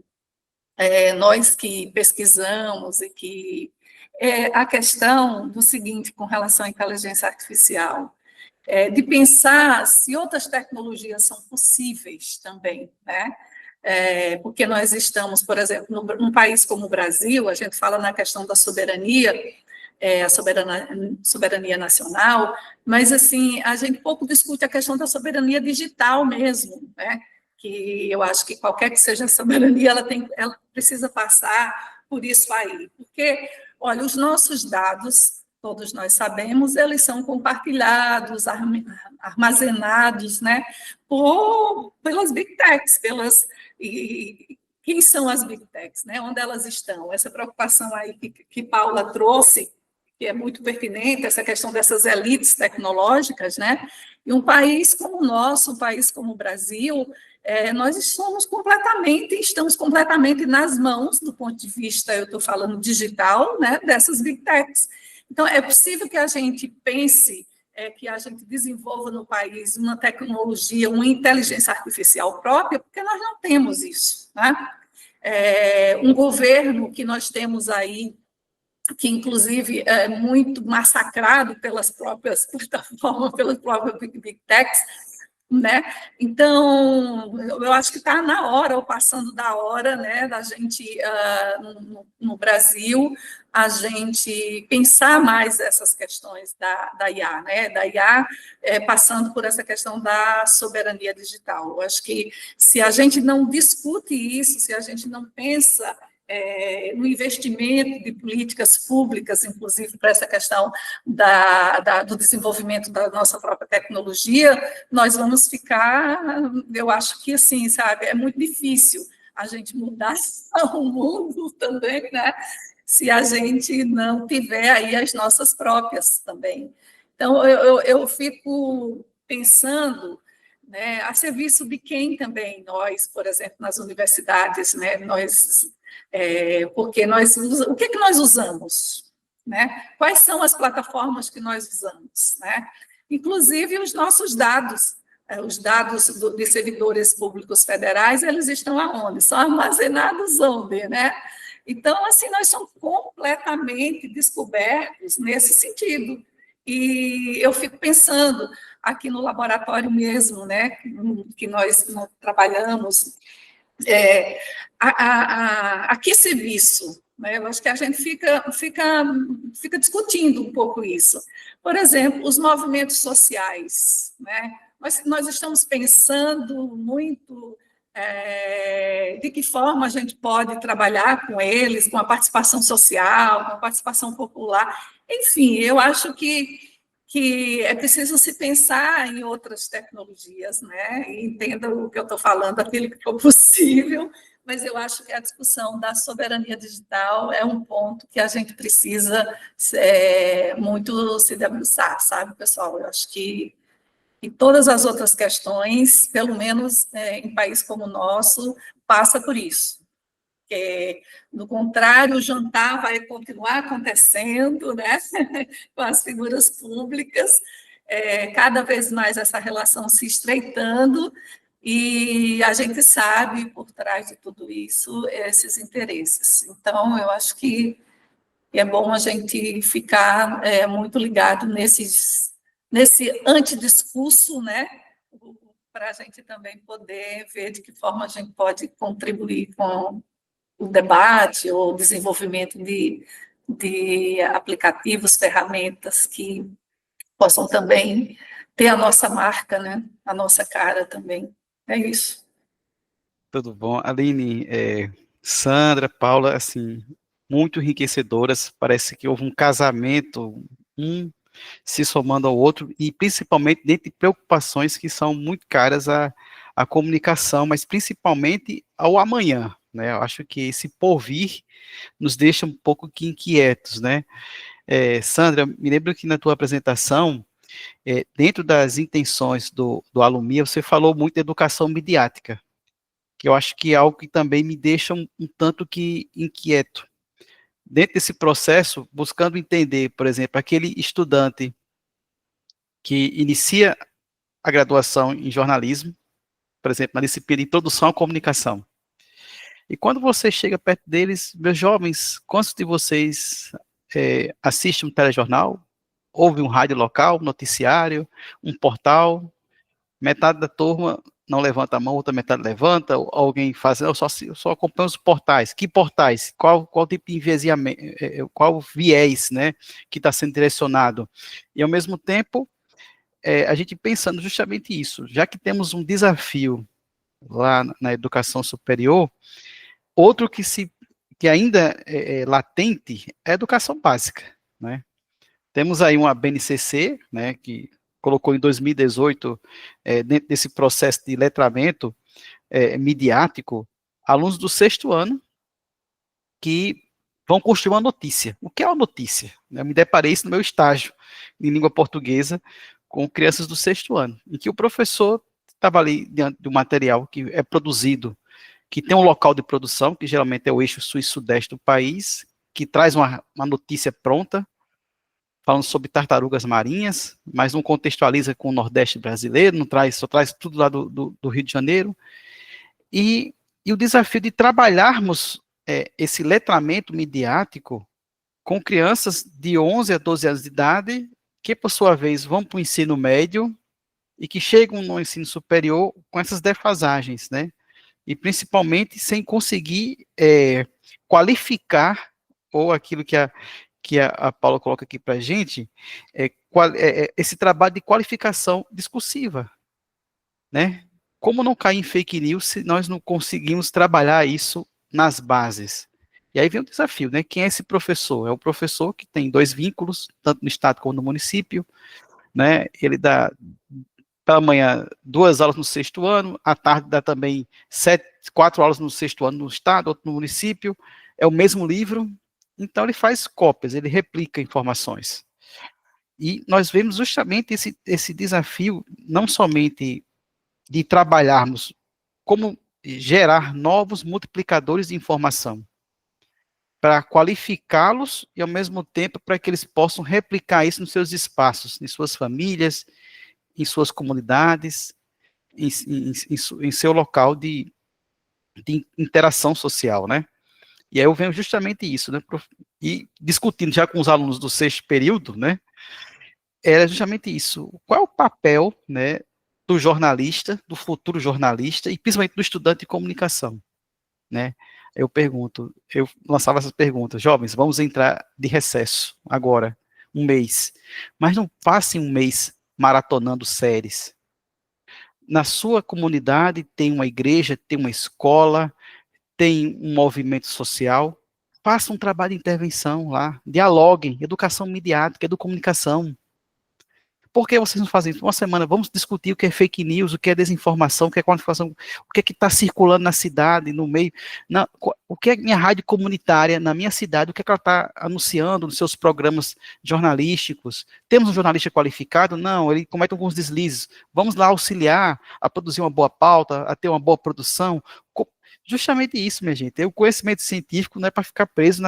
nós que pesquisamos, e que é a questão do seguinte, com relação à inteligência artificial, de pensar se outras tecnologias são possíveis também, né? Porque nós estamos, por exemplo, num país como o Brasil, a gente fala na questão da soberania, a soberania nacional, mas, assim, a gente pouco discute a questão da soberania digital mesmo, né? Que eu acho que qualquer que seja a soberania, ela precisa passar por isso aí, porque, olha, os nossos dados, todos nós sabemos, eles são compartilhados, armazenados, né, pelas Big Techs, e quem são as Big Techs, né, onde elas estão? Essa preocupação aí que Paula trouxe, que é muito pertinente, essa questão dessas elites tecnológicas, né, e um país como o nosso, um país como o Brasil, nós estamos completamente nas mãos, do ponto de vista, eu estou falando digital, né, dessas Big Techs. Então, é possível que a gente pense, que a gente desenvolva no país uma tecnologia, uma inteligência artificial própria, porque nós não temos isso, né? Um governo que nós temos aí, que inclusive é muito massacrado pelas próprias plataformas, pelas próprias Big Techs, né? Então, eu acho que está na hora, ou passando da hora, né, da gente, no Brasil, a gente pensar mais essas questões da IA, né? Da IA, passando por essa questão da soberania digital. Eu acho que se a gente não discute isso, se a gente não pensa no investimento de políticas públicas, inclusive para essa questão do desenvolvimento da nossa própria tecnologia, nós vamos ficar, eu acho que assim, sabe, é muito difícil a gente mudar o mundo também, né, se a gente não tiver aí as nossas próprias também. Então, eu fico pensando, né, a serviço de quem também nós, por exemplo, nas universidades, né, porque o que nós usamos, né? Quais são as plataformas que nós usamos, né? Inclusive os nossos dados, os dados de servidores públicos federais, eles estão aonde? São armazenados onde, né? Então, assim, nós somos completamente descobertos nesse sentido. E eu fico pensando aqui no laboratório mesmo, né, que nós trabalhamos, a que serviço? Né? Eu acho que a gente fica discutindo um pouco isso. Por exemplo, os movimentos sociais, né? Nós estamos pensando muito de que forma a gente pode trabalhar com eles, com a participação social, com a participação popular. Enfim, eu acho que é preciso se pensar em outras tecnologias, né? E entenda o que eu estou falando, aquilo que for possível, mas eu acho que a discussão da soberania digital é um ponto que a gente precisa muito se debruçar, sabe, pessoal? Eu acho que todas as outras questões, pelo menos em um país como o nosso, passa por isso. Do contrário, o jantar vai continuar acontecendo, né, com as figuras públicas, cada vez mais essa relação se estreitando, E a gente sabe, por trás de tudo isso, esses interesses. Então, eu acho que é bom a gente ficar muito ligado nesse antidiscurso, né? Para a gente também poder ver de que forma a gente pode contribuir com o debate ou o desenvolvimento de aplicativos, ferramentas que possam também ter a nossa marca, né? A nossa cara também. É isso. Tudo bom. Aline, Sandra, Paula, assim, muito enriquecedoras. Parece que houve um casamento, um se somando ao outro, e principalmente dentro de preocupações que são muito caras à comunicação, mas principalmente ao amanhã, né? Eu acho que esse porvir nos deixa um pouco que inquietos, né? Sandra, me lembro que na tua apresentação, dentro das intenções do Alumia, você falou muito de educação midiática, que eu acho que é algo que também me deixa um tanto que inquieto. Dentro desse processo, buscando entender, por exemplo, aquele estudante que inicia a graduação em jornalismo, por exemplo, na disciplina de Introdução à Comunicação. E quando você chega perto deles, meus jovens, quantos de vocês assistem um telejornal, ouvem um rádio local, um noticiário, um portal? Metade da turma não levanta a mão, outra metade levanta, alguém faz, eu só acompanho os portais. Que portais? Qual tipo de enviesamento, qual viés, né, que está sendo direcionado? E, ao mesmo tempo, a gente pensando justamente isso, já que temos um desafio lá na educação superior, outro que ainda é latente é a educação básica, né? Temos aí uma BNCC, né, que colocou em 2018, dentro desse processo de letramento midiático, alunos do 6º ano que vão construir uma notícia. O que é uma notícia? Eu me deparei isso no meu estágio em língua portuguesa com crianças do 6º ano, em que o professor estava ali diante de um material que é produzido, que tem um local de produção, que geralmente é o eixo sul e sudeste do país, que traz uma notícia pronta, falando sobre tartarugas marinhas, mas não contextualiza com o Nordeste brasileiro, só traz tudo lá do Rio de Janeiro. E o desafio de trabalharmos esse letramento midiático com crianças de 11 a 12 anos de idade, que, por sua vez, vão para o ensino médio e que chegam no ensino superior com essas defasagens, né? E, principalmente, sem conseguir qualificar, ou aquilo que a Paula coloca aqui para a gente, esse trabalho de qualificação discursiva, né? Como não cair em fake news se nós não conseguimos trabalhar isso nas bases? E aí vem o desafio, né? Quem é esse professor? É o professor que tem 2 vínculos, tanto no estado como no município, né? Ele dá, pela manhã, 2 aulas no 6º ano, à tarde dá também 4 aulas no 6º ano no estado, outro no município, é o mesmo livro. Então, ele faz cópias, ele replica informações. E nós vemos justamente esse desafio, não somente de trabalharmos como gerar novos multiplicadores de informação, para qualificá-los e, ao mesmo tempo, para que eles possam replicar isso nos seus espaços, em suas famílias, em suas comunidades, em seu local de interação social, né? E aí eu venho justamente isso, né? E discutindo já com os alunos do 6º período, né? Era justamente isso. Qual é o papel, né, do jornalista, do futuro jornalista, e principalmente do estudante de comunicação, né? Eu lançava essas perguntas: jovens, vamos entrar de recesso agora, 1 mês, mas não passem 1 mês maratonando séries. Na sua comunidade tem uma igreja, tem uma escola, tem um movimento social, faça um trabalho de intervenção lá, dialoguem, educação midiática, comunicação. Por que vocês não fazem isso? Uma semana, vamos discutir o que é fake news, o que é desinformação, o que é qualificação, o que é que está circulando na cidade, no meio, o que é minha rádio comunitária na minha cidade, o que é que ela está anunciando nos seus programas jornalísticos. Temos um jornalista qualificado? Não, ele comete alguns deslizes. Vamos lá auxiliar a produzir uma boa pauta, a ter uma boa produção. Justamente isso, minha gente. O conhecimento científico não é para ficar preso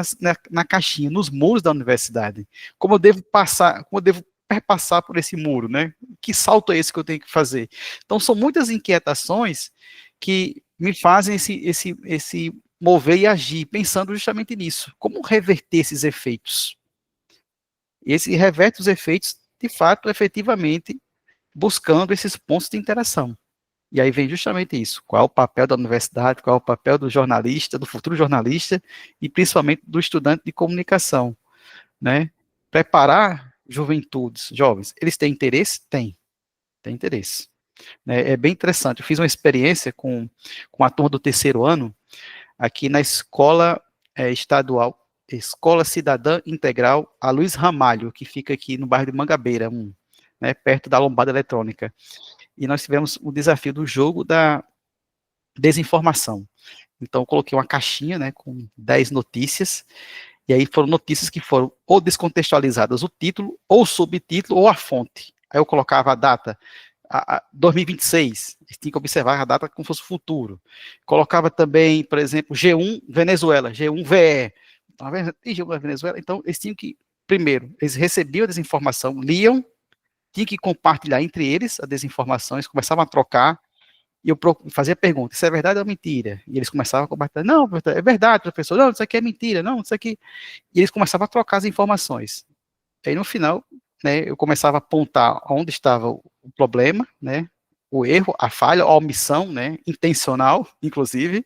na caixinha, nos muros da universidade. Como eu devo perpassar por esse muro, né? Que salto é esse que eu tenho que fazer? Então, são muitas inquietações que me fazem esse mover e agir, pensando justamente nisso. Como reverter esses efeitos? E esse reverte os efeitos, de fato, efetivamente, buscando esses pontos de interação. E aí vem justamente isso. Qual é o papel da universidade, qual é o papel do jornalista, do futuro jornalista, e principalmente do estudante de comunicação, né? Preparar juventudes, jovens, eles têm interesse? Tem interesse. É bem interessante. Eu fiz uma experiência com a turma do terceiro ano, aqui na escola estadual, Escola Cidadã Integral Aloysio Ramalho, que fica aqui no bairro de Mangabeira, né, perto da Lombada Eletrônica. E nós tivemos o desafio do jogo da desinformação. Então, eu coloquei uma caixinha, né, com 10 notícias, e aí foram notícias que foram ou descontextualizadas o título, ou o subtítulo, ou a fonte. Aí eu colocava a data, 2026, tinha que observar a data como fosse o futuro. Colocava também, por exemplo, G1 Venezuela, G1 VE. Então, G1 Venezuela, então eles tinham que, primeiro, eles recebiam a desinformação, liam, tinham que compartilhar entre eles a desinformação, eles começavam a trocar, e eu fazia pergunta, isso é verdade ou mentira? E eles começavam a compartilhar, não, é verdade, professor, não, isso aqui é mentira, não, isso aqui... E eles começavam a trocar as informações. Aí, no final, né, eu começava a apontar onde estava o problema, né, o erro, a falha, a omissão, né, intencional, inclusive,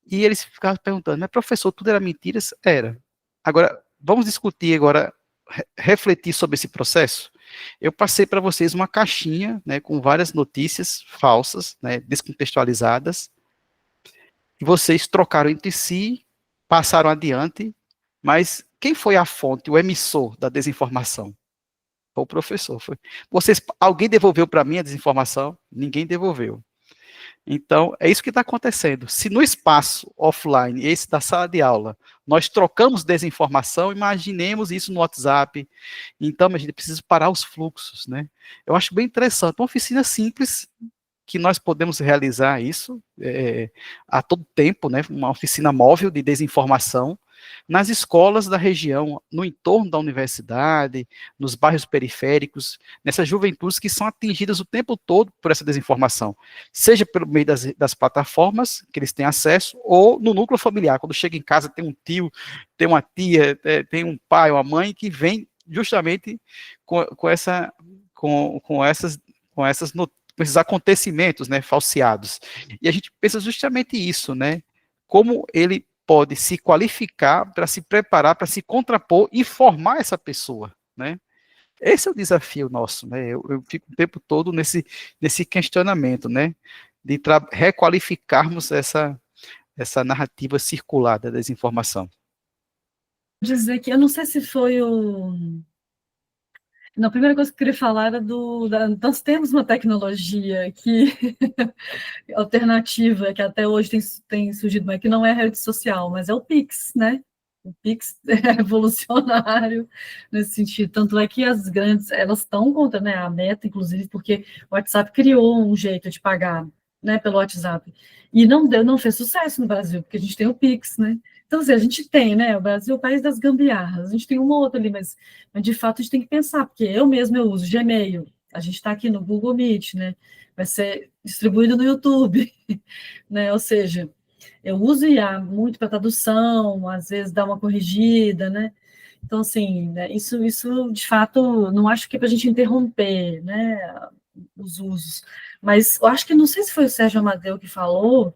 e eles ficavam perguntando, mas professor, tudo era mentira? Era. Agora, vamos discutir agora, refletir sobre esse processo? Eu passei para vocês uma caixinha, né, com várias notícias falsas, né, descontextualizadas, e vocês trocaram entre si, passaram adiante, mas quem foi a fonte, o emissor da desinformação? Foi o professor. Alguém devolveu para mim a desinformação? Ninguém devolveu. Então, é isso que está acontecendo. Se no espaço offline, esse da sala de aula, nós trocamos desinformação, imaginemos isso no WhatsApp. Então, a gente precisa parar os fluxos, né? Eu acho bem interessante. Uma oficina simples, que nós podemos realizar isso a todo tempo, né? Uma oficina móvel de desinformação, nas escolas da região, no entorno da universidade, nos bairros periféricos, nessas juventudes que são atingidas o tempo todo por essa desinformação, seja pelo meio das plataformas que eles têm acesso, ou no núcleo familiar, quando chega em casa tem um tio, tem uma tia, tem um pai, uma mãe, que vem justamente com esses acontecimentos, né, falseados. E a gente pensa justamente isso, né, como ele pode se qualificar para se preparar, para se contrapor e formar essa pessoa, né? Esse é o desafio nosso, né? Eu fico o tempo todo nesse questionamento, né? De requalificarmos essa narrativa circular da desinformação. Dizer que eu não sei se foi Não, a primeira coisa que eu queria falar era nós temos uma tecnologia alternativa, que até hoje tem surgido, mas que não é rede social, mas é o Pix, né? O Pix é revolucionário nesse sentido. Tanto é que as grandes, elas estão contra, né, a Meta, inclusive, porque o WhatsApp criou um jeito de pagar, né, pelo WhatsApp. E não fez sucesso no Brasil, porque a gente tem o Pix, né? Então, assim, a gente tem, né, o Brasil é o país das gambiarras, a gente tem uma outra ali, mas de fato a gente tem que pensar, porque eu uso Gmail, a gente está aqui no Google Meet, né, vai ser distribuído no YouTube, né, ou seja, eu uso IA muito para tradução, às vezes dá uma corrigida, né, então, assim, né, isso de fato, não acho que é para a gente interromper, né, os usos, mas eu acho que, não sei se foi o Sérgio Amadeu que falou,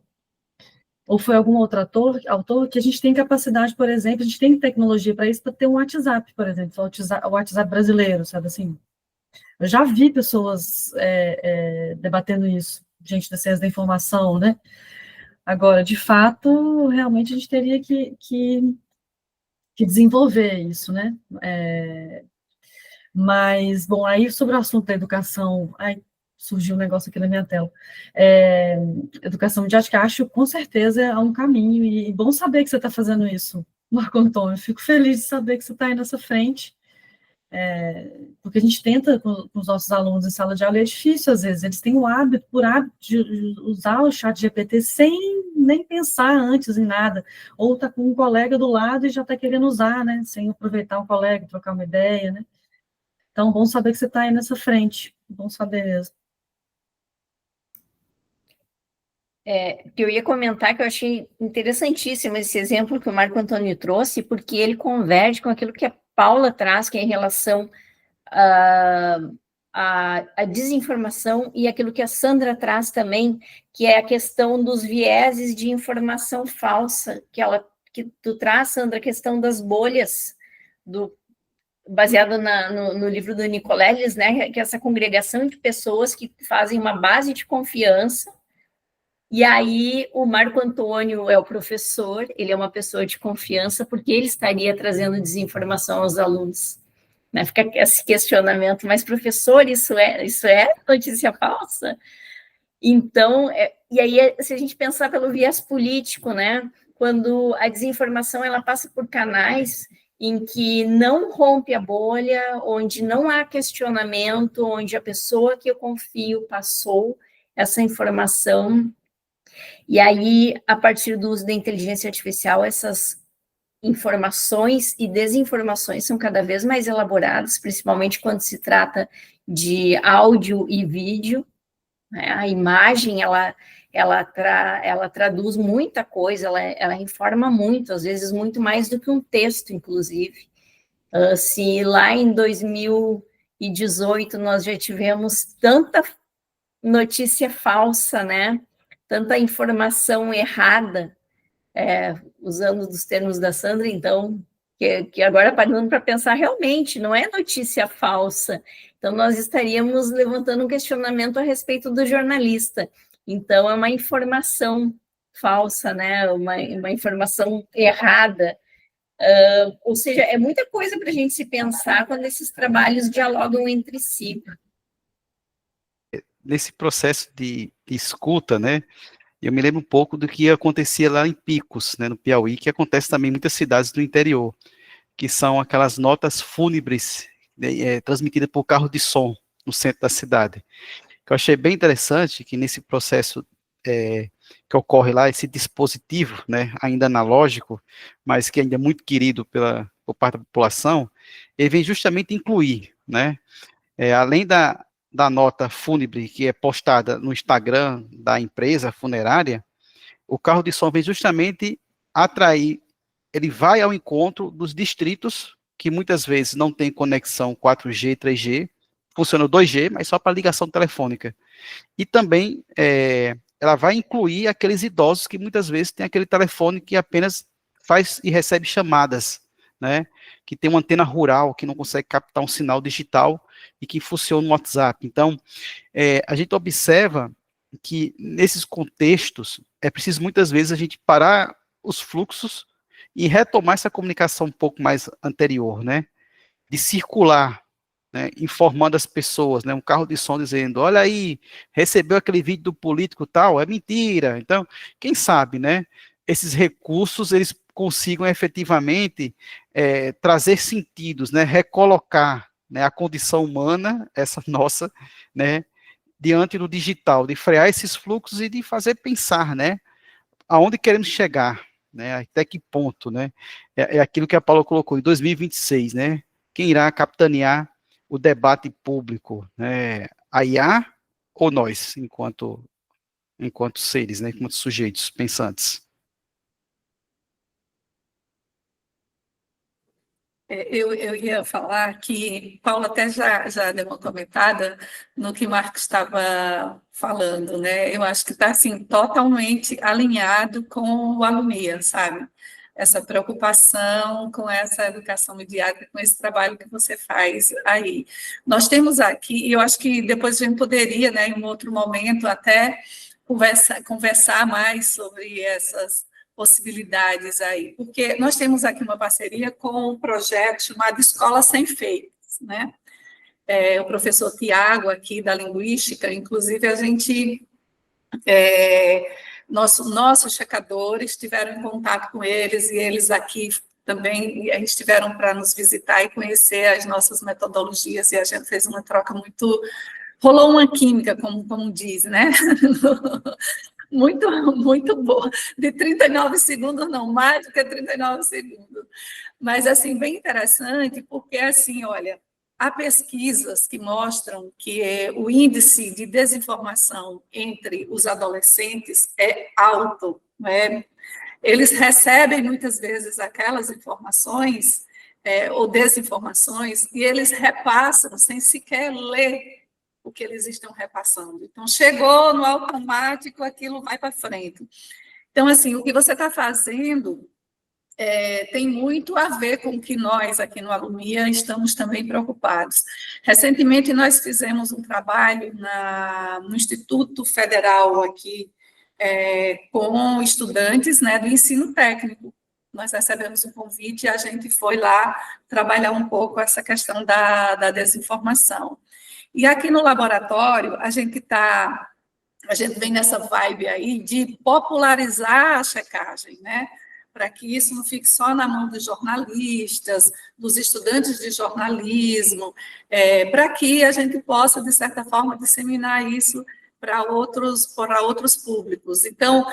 ou foi algum outro autor, que a gente tem capacidade, por exemplo, a gente tem tecnologia para isso, para ter um WhatsApp, por exemplo, o WhatsApp brasileiro, sabe assim? Eu já vi pessoas debatendo isso, gente da ciência da informação, né? Agora, de fato, realmente a gente teria que desenvolver isso, né? Mas, bom, aí sobre o assunto da educação, surgiu um negócio aqui na minha tela. Educação midiática, acho com certeza é um caminho, e bom saber que você está fazendo isso, Marco Antônio. Fico feliz de saber que você está aí nessa frente, porque a gente tenta com os nossos alunos em sala de aula, e é difícil às vezes, eles têm o hábito, por hábito, de usar o chat GPT sem nem pensar antes em nada, ou está com um colega do lado e já está querendo usar, né, sem aproveitar o colega, trocar uma ideia, né. Então, bom saber que você está aí nessa frente, bom saber mesmo. Que eu ia comentar que eu achei interessantíssimo esse exemplo que o Marco Antônio trouxe, porque ele converge com aquilo que a Paula traz, que é em relação à desinformação, e aquilo que a Sandra traz também, que é a questão dos vieses de informação falsa, que tu traz, Sandra, a questão das bolhas, baseado no livro do Nicoleles, né, que é essa congregação de pessoas que fazem uma base de confiança. E aí o Marco Antônio é o professor, ele é uma pessoa de confiança, porque ele estaria trazendo desinformação aos alunos. Né? Fica esse questionamento, mas professor, isso é notícia falsa? Então, e aí se a gente pensar pelo viés político, né? Quando a desinformação ela passa por canais em que não rompe a bolha, onde não há questionamento, onde a pessoa que eu confio passou essa informação. E aí, a partir do uso da inteligência artificial, essas informações e desinformações são cada vez mais elaboradas, principalmente quando se trata de áudio e vídeo, né? A imagem, ela traduz muita coisa, ela informa muito, às vezes muito mais do que um texto, inclusive. Se lá em 2018 nós já tivemos tanta notícia falsa, né? Tanta informação errada, usando dos termos da Sandra, então, que agora parando para pensar, realmente, não é notícia falsa. Então, nós estaríamos levantando um questionamento a respeito do jornalista. Então, é uma informação falsa, né? Uma informação errada. Ou seja, é muita coisa para a gente se pensar quando esses trabalhos dialogam entre si. Nesse processo de escuta, né, eu me lembro um pouco do que acontecia lá em Picos, né, no Piauí, que acontece também em muitas cidades do interior, que são aquelas notas fúnebres, né, transmitidas por carro de som no centro da cidade. Que eu achei bem interessante que nesse processo que ocorre lá, esse dispositivo, né, ainda analógico, mas que ainda é muito querido por parte da população, ele vem justamente incluir, né, além da nota fúnebre que é postada no Instagram da empresa funerária, o carro de som vem justamente atrair, ele vai ao encontro dos distritos que muitas vezes não tem conexão 4G, 3G, funciona o 2G, mas só para ligação telefônica. E também ela vai incluir aqueles idosos que muitas vezes tem aquele telefone que apenas faz e recebe chamadas, né? Que tem uma antena rural, que não consegue captar um sinal digital e que funciona no WhatsApp. Então, a gente observa que nesses contextos é preciso muitas vezes a gente parar os fluxos e retomar essa comunicação um pouco mais anterior, né? De circular, né? Informando as pessoas, né? Um carro de som dizendo, olha aí, recebeu aquele vídeo do político tal, é mentira. Então, quem sabe, né? Esses recursos, eles consigam efetivamente trazer sentidos, né? Recolocar, né, a condição humana, essa nossa, né, diante do digital, de frear esses fluxos e de fazer pensar, né, aonde queremos chegar, né, até que ponto, né, é aquilo que a Paula colocou, em 2026, né, quem irá capitanear o debate público, né, a IA ou nós, enquanto seres, né, enquanto sujeitos pensantes? Eu ia falar que Paulo até já deu uma comentada no que Marcos estava falando, né? Eu acho que está assim, totalmente alinhado com o Alumia, sabe? Essa preocupação com essa educação midiática, com esse trabalho que você faz aí. Nós temos aqui, e eu acho que depois a gente poderia, né, em um outro momento, até conversar mais sobre essas possibilidades aí, porque nós temos aqui uma parceria com um projeto chamado Escola Sem Fakes, né? O professor Tiago, aqui da Linguística, inclusive a gente, nossos checadores tiveram em contato com eles, e eles aqui também estiveram para nos visitar e conhecer as nossas metodologias, e a gente fez uma troca muito... Rolou uma química, como diz, né? Muito, muito boa, de 39 segundos, não, mais do que 39 segundos, mas, assim, bem interessante, porque, assim, olha, há pesquisas que mostram que o índice de desinformação entre os adolescentes é alto, né? Eles recebem muitas vezes aquelas informações ou desinformações e eles repassam sem sequer ler o que eles estão repassando. Então, chegou no automático, aquilo vai para frente. Então, assim, o que você está fazendo tem muito a ver com o que nós, aqui no Alumia, estamos também preocupados. Recentemente, nós fizemos um trabalho no Instituto Federal aqui, com estudantes, né, do ensino técnico. Nós recebemos um convite e a gente foi lá trabalhar um pouco essa questão da desinformação. E aqui no laboratório, a gente vem nessa vibe aí de popularizar a checagem, né? Para que isso não fique só na mão dos jornalistas, dos estudantes de jornalismo, para que a gente possa, de certa forma, disseminar isso para outros públicos. Então,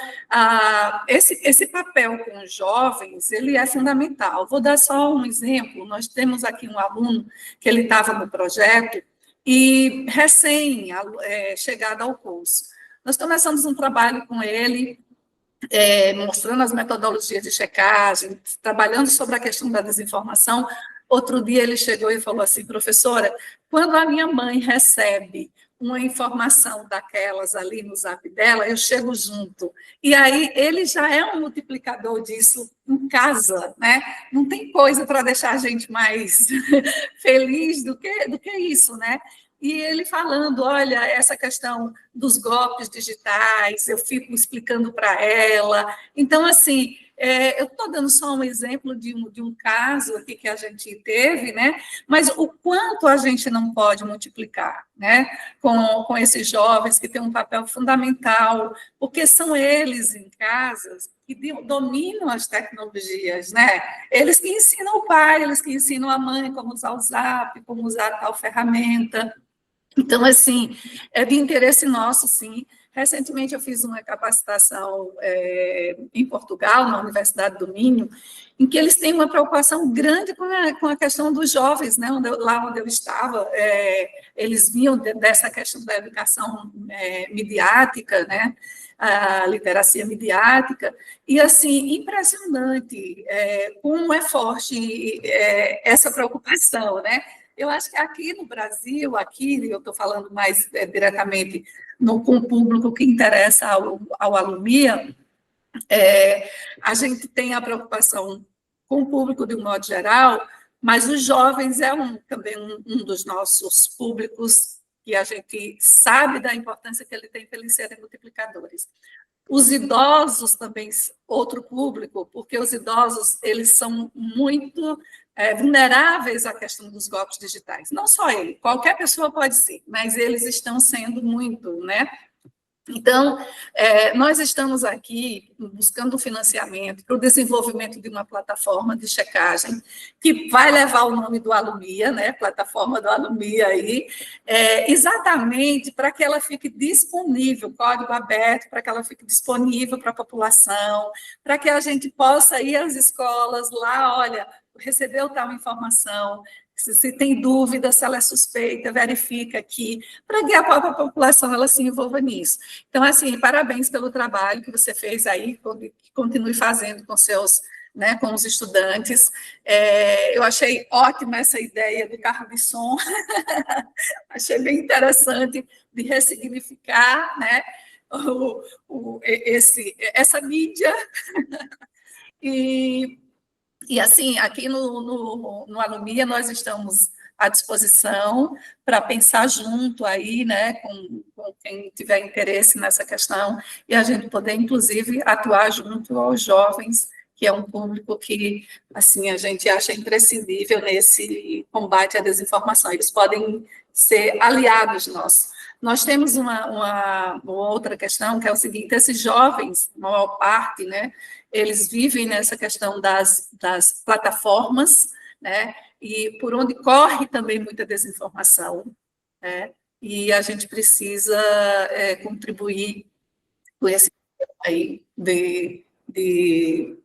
esse papel com os jovens, ele é fundamental. Vou dar só um exemplo. Nós temos aqui um aluno que ele estava no projeto e recém-chegado ao curso. Nós começamos um trabalho com ele, mostrando as metodologias de checagem, trabalhando sobre a questão da desinformação. Outro dia ele chegou e falou assim: professora, quando a minha mãe recebe uma informação daquelas ali no zap dela, eu chego junto. E aí ele já é um multiplicador disso em casa, né? Não tem coisa para deixar a gente mais feliz do que isso, né? E ele falando, olha, essa questão dos golpes digitais, eu fico explicando para ela. Então, assim, eu estou dando só um exemplo de um caso aqui que a gente teve, né? Mas o quanto a gente não pode multiplicar, né? Com esses jovens que têm um papel fundamental, porque são eles em casas que dominam as tecnologias, né? Eles que ensinam o pai, eles que ensinam a mãe como usar o Zap, como usar tal ferramenta. Então, assim, é de interesse nosso, sim. Recentemente, eu fiz uma capacitação em Portugal, na Universidade do Minho, em que eles têm uma preocupação grande com a questão dos jovens, né? Lá onde eu estava, eles vinham dessa questão da educação midiática, né? A literacia midiática, e, assim, impressionante como é forte essa preocupação, né? Eu acho que aqui no Brasil, eu estou falando mais diretamente com o público que interessa ao Alumia, a gente tem a preocupação com o público de um modo geral, mas os jovens também um dos nossos públicos que a gente sabe da importância que ele tem para eles serem multiplicadores. Os idosos também, outro público, porque os idosos, eles são muito vulneráveis à questão dos golpes digitais. Não só ele, qualquer pessoa pode ser, mas eles estão sendo muito, né? Então, nós estamos aqui buscando financiamento para o desenvolvimento de uma plataforma de checagem que vai levar o nome do Alumia, né, plataforma do Alumia aí, exatamente para que ela fique disponível, código aberto, para que ela fique disponível para a população, para que a gente possa ir às escolas lá, olha, recebeu tal informação, se tem dúvida, se ela é suspeita, verifica aqui, para que a própria população ela se envolva nisso. Então, assim, parabéns pelo trabalho que você fez aí, que continue fazendo com seus, né, com os estudantes. Eu achei ótima essa ideia do carro de som, achei bem interessante de ressignificar, né, essa mídia. E, assim, aqui no Alumia, nós estamos à disposição para pensar junto aí, né, com quem tiver interesse nessa questão, e a gente poder, inclusive, atuar junto aos jovens, que é um público que, assim, a gente acha imprescindível nesse combate à desinformação. Eles podem ser aliados nossos. Nós temos uma outra questão, que é o seguinte: esses jovens, a maior parte, né, eles vivem nessa questão das plataformas, né, e por onde corre também muita desinformação, né, e a gente precisa contribuir com esse aí de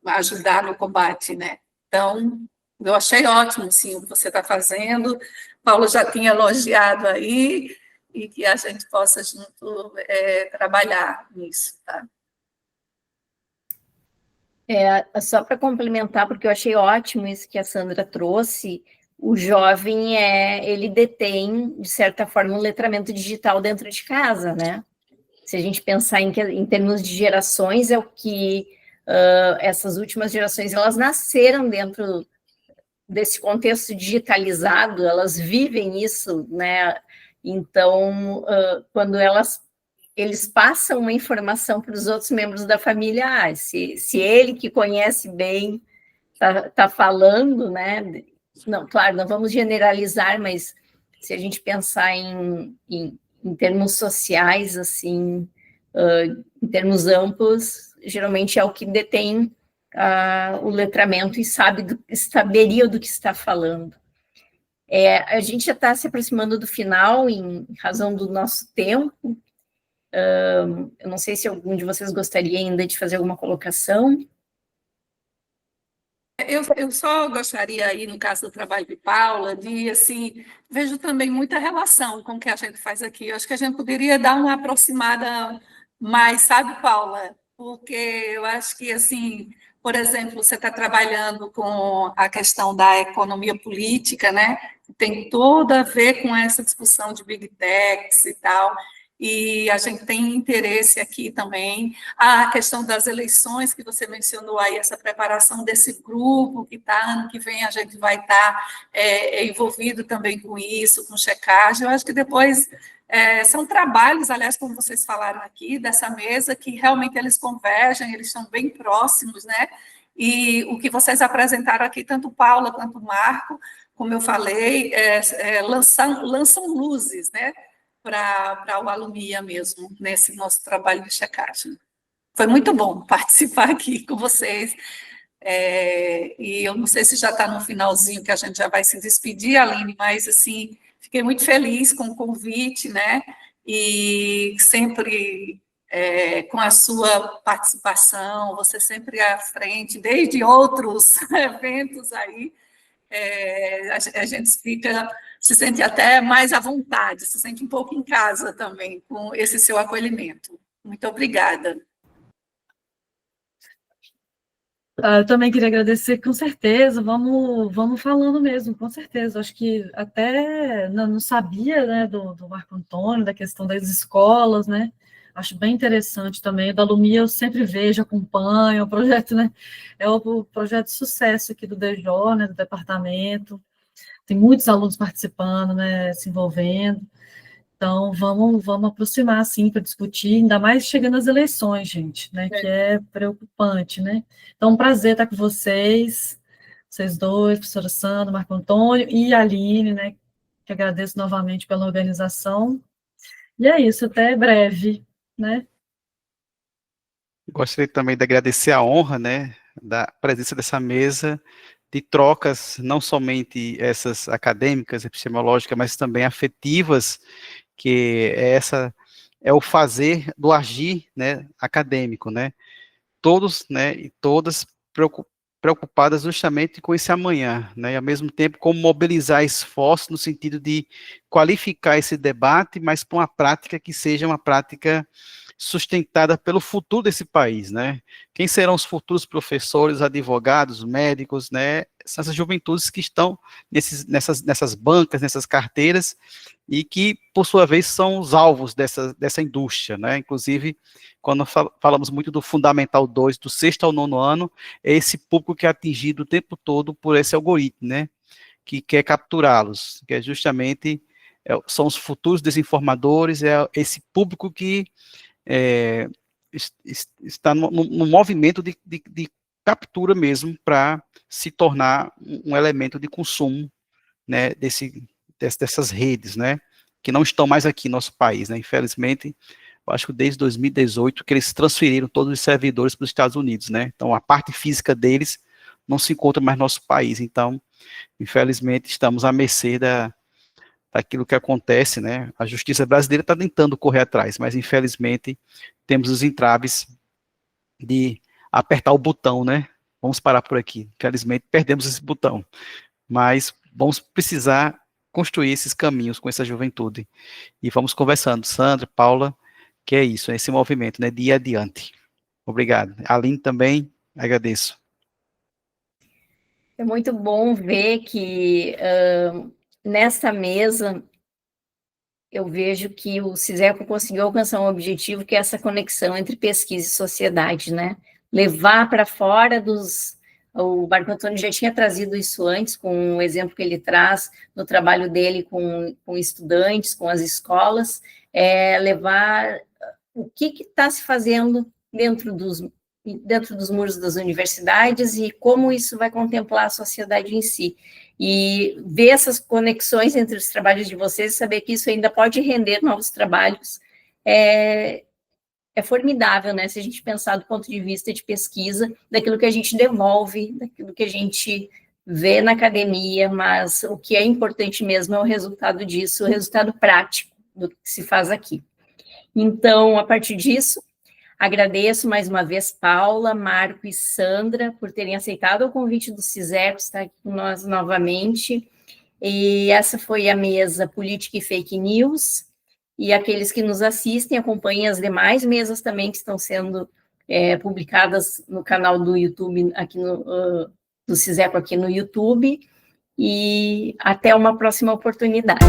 ajudar no combate, né. Então, Eu achei ótimo, sim, o que você está fazendo. Paulo já tinha elogiado aí, e que a gente possa junto trabalhar nisso, tá? Só para complementar, porque eu achei ótimo isso que a Sandra trouxe, o jovem, ele detém, de certa forma, um letramento digital dentro de casa, né? Se a gente pensar em termos de gerações, é o que essas últimas gerações, elas nasceram dentro desse contexto digitalizado, elas vivem isso, né? Então, quando eles passam uma informação para os outros membros da família, se ele que conhece bem tá falando, né? Não, claro, não vamos generalizar, mas se a gente pensar em termos sociais, assim, em termos amplos, geralmente é o que detém o letramento e saberia do que está falando. A gente já está se aproximando do final, em razão do nosso tempo. Eu não sei se algum de vocês gostaria ainda de fazer alguma colocação. Eu só gostaria aí, no caso do trabalho de Paula, de, assim, vejo também muita relação com o que a gente faz aqui. Eu acho que a gente poderia dar uma aproximada mais, sabe, Paula? Porque eu acho que, assim, por exemplo, você está trabalhando com a questão da economia política, né? Tem toda a ver com essa discussão de Big Techs e tal, e a gente tem interesse aqui também. A questão das eleições, que você mencionou aí, essa preparação desse grupo, que ano que vem a gente vai estar envolvido também com isso, com checagem. Eu acho que depois são trabalhos, aliás, como vocês falaram aqui, dessa mesa, que realmente eles convergem, eles estão bem próximos, né? E o que vocês apresentaram aqui, tanto Paula quanto Marco, como eu falei, lançam luzes, né? Para o Alumia mesmo, nesse nosso trabalho de checagem. Foi muito bom participar aqui com vocês, e eu não sei se já está no finalzinho, que a gente já vai se despedir, Aline, mas, assim, fiquei muito feliz com o convite, né, e sempre com a sua participação, você sempre à frente, desde outros eventos aí, a gente se sente até mais à vontade, se sente um pouco em casa também com esse seu acolhimento. Muito obrigada. Eu também queria agradecer, com certeza, vamos falando mesmo, com certeza. Acho que até não sabia, né, do Marco Antônio, da questão das escolas, né? Acho bem interessante também. O da Lumia eu sempre vejo, acompanho o projeto, né? É o projeto de sucesso aqui do DJ, né, do departamento. Tem muitos alunos participando, né, se envolvendo. Então, vamos aproximar, sim, para discutir, ainda mais chegando às eleições, gente, né, que é preocupante, né? Então, um prazer estar com vocês dois, professora Sandra, Marco Antônio e a Aline, né, que agradeço novamente pela organização. E é isso, até breve, né? Gostaria também de agradecer a honra, né, da presença dessa mesa, de trocas, não somente essas acadêmicas, epistemológicas, mas também afetivas, que é o fazer do agir, né, acadêmico, né, todos, né, e todas preocupadas justamente com esse amanhã, né, e ao mesmo tempo como mobilizar esforços no sentido de qualificar esse debate, mas para uma prática que seja uma prática sustentada pelo futuro desse país, né? Quem serão os futuros professores, advogados, médicos, né? São essas juventudes que estão nessas bancas, nessas carteiras, e que, por sua vez, são os alvos dessa indústria, né? Inclusive, quando falamos muito do Fundamental 2, do 6º ao 9º ano, é esse público que é atingido o tempo todo por esse algoritmo, né? Que quer capturá-los, que é justamente, são os futuros desinformadores, é esse público que está no movimento de captura mesmo para se tornar um elemento de consumo, né, dessas redes, né, que não estão mais aqui no nosso país, né, infelizmente, eu acho que desde 2018 que eles transferiram todos os servidores para os Estados Unidos, né, então a parte física deles não se encontra mais no nosso país, então, infelizmente, estamos à mercê daquilo que acontece, né, a justiça brasileira está tentando correr atrás, mas infelizmente temos os entraves de apertar o botão, né, vamos parar por aqui. Infelizmente, perdemos esse botão, mas vamos precisar construir esses caminhos com essa juventude. E vamos conversando, Sandra, Paula, que é isso, é esse movimento, né, de ir adiante. Obrigado. Aline também, agradeço. É muito bom ver que nesta mesa eu vejo que o CISECO conseguiu alcançar um objetivo, que é essa conexão entre pesquisa e sociedade, né? Levar para fora dos... O Marco Antônio já tinha trazido isso antes, com o exemplo que ele traz no trabalho dele com estudantes, com as escolas, levar o que está se fazendo dentro dos muros das universidades e como isso vai contemplar a sociedade em si. E ver essas conexões entre os trabalhos de vocês e saber que isso ainda pode render novos trabalhos é formidável, né? Se a gente pensar do ponto de vista de pesquisa, daquilo que a gente devolve, daquilo que a gente vê na academia, mas o que é importante mesmo é o resultado disso, o resultado prático do que se faz aqui. Então, a partir disso, agradeço mais uma vez Paula, Marco e Sandra por terem aceitado o convite do CISECO, estar aqui com nós novamente. E essa foi a mesa Política e Fake News. E aqueles que nos assistem, acompanhem as demais mesas também que estão sendo publicadas no canal do YouTube, aqui do CISECO aqui no YouTube. E até uma próxima oportunidade.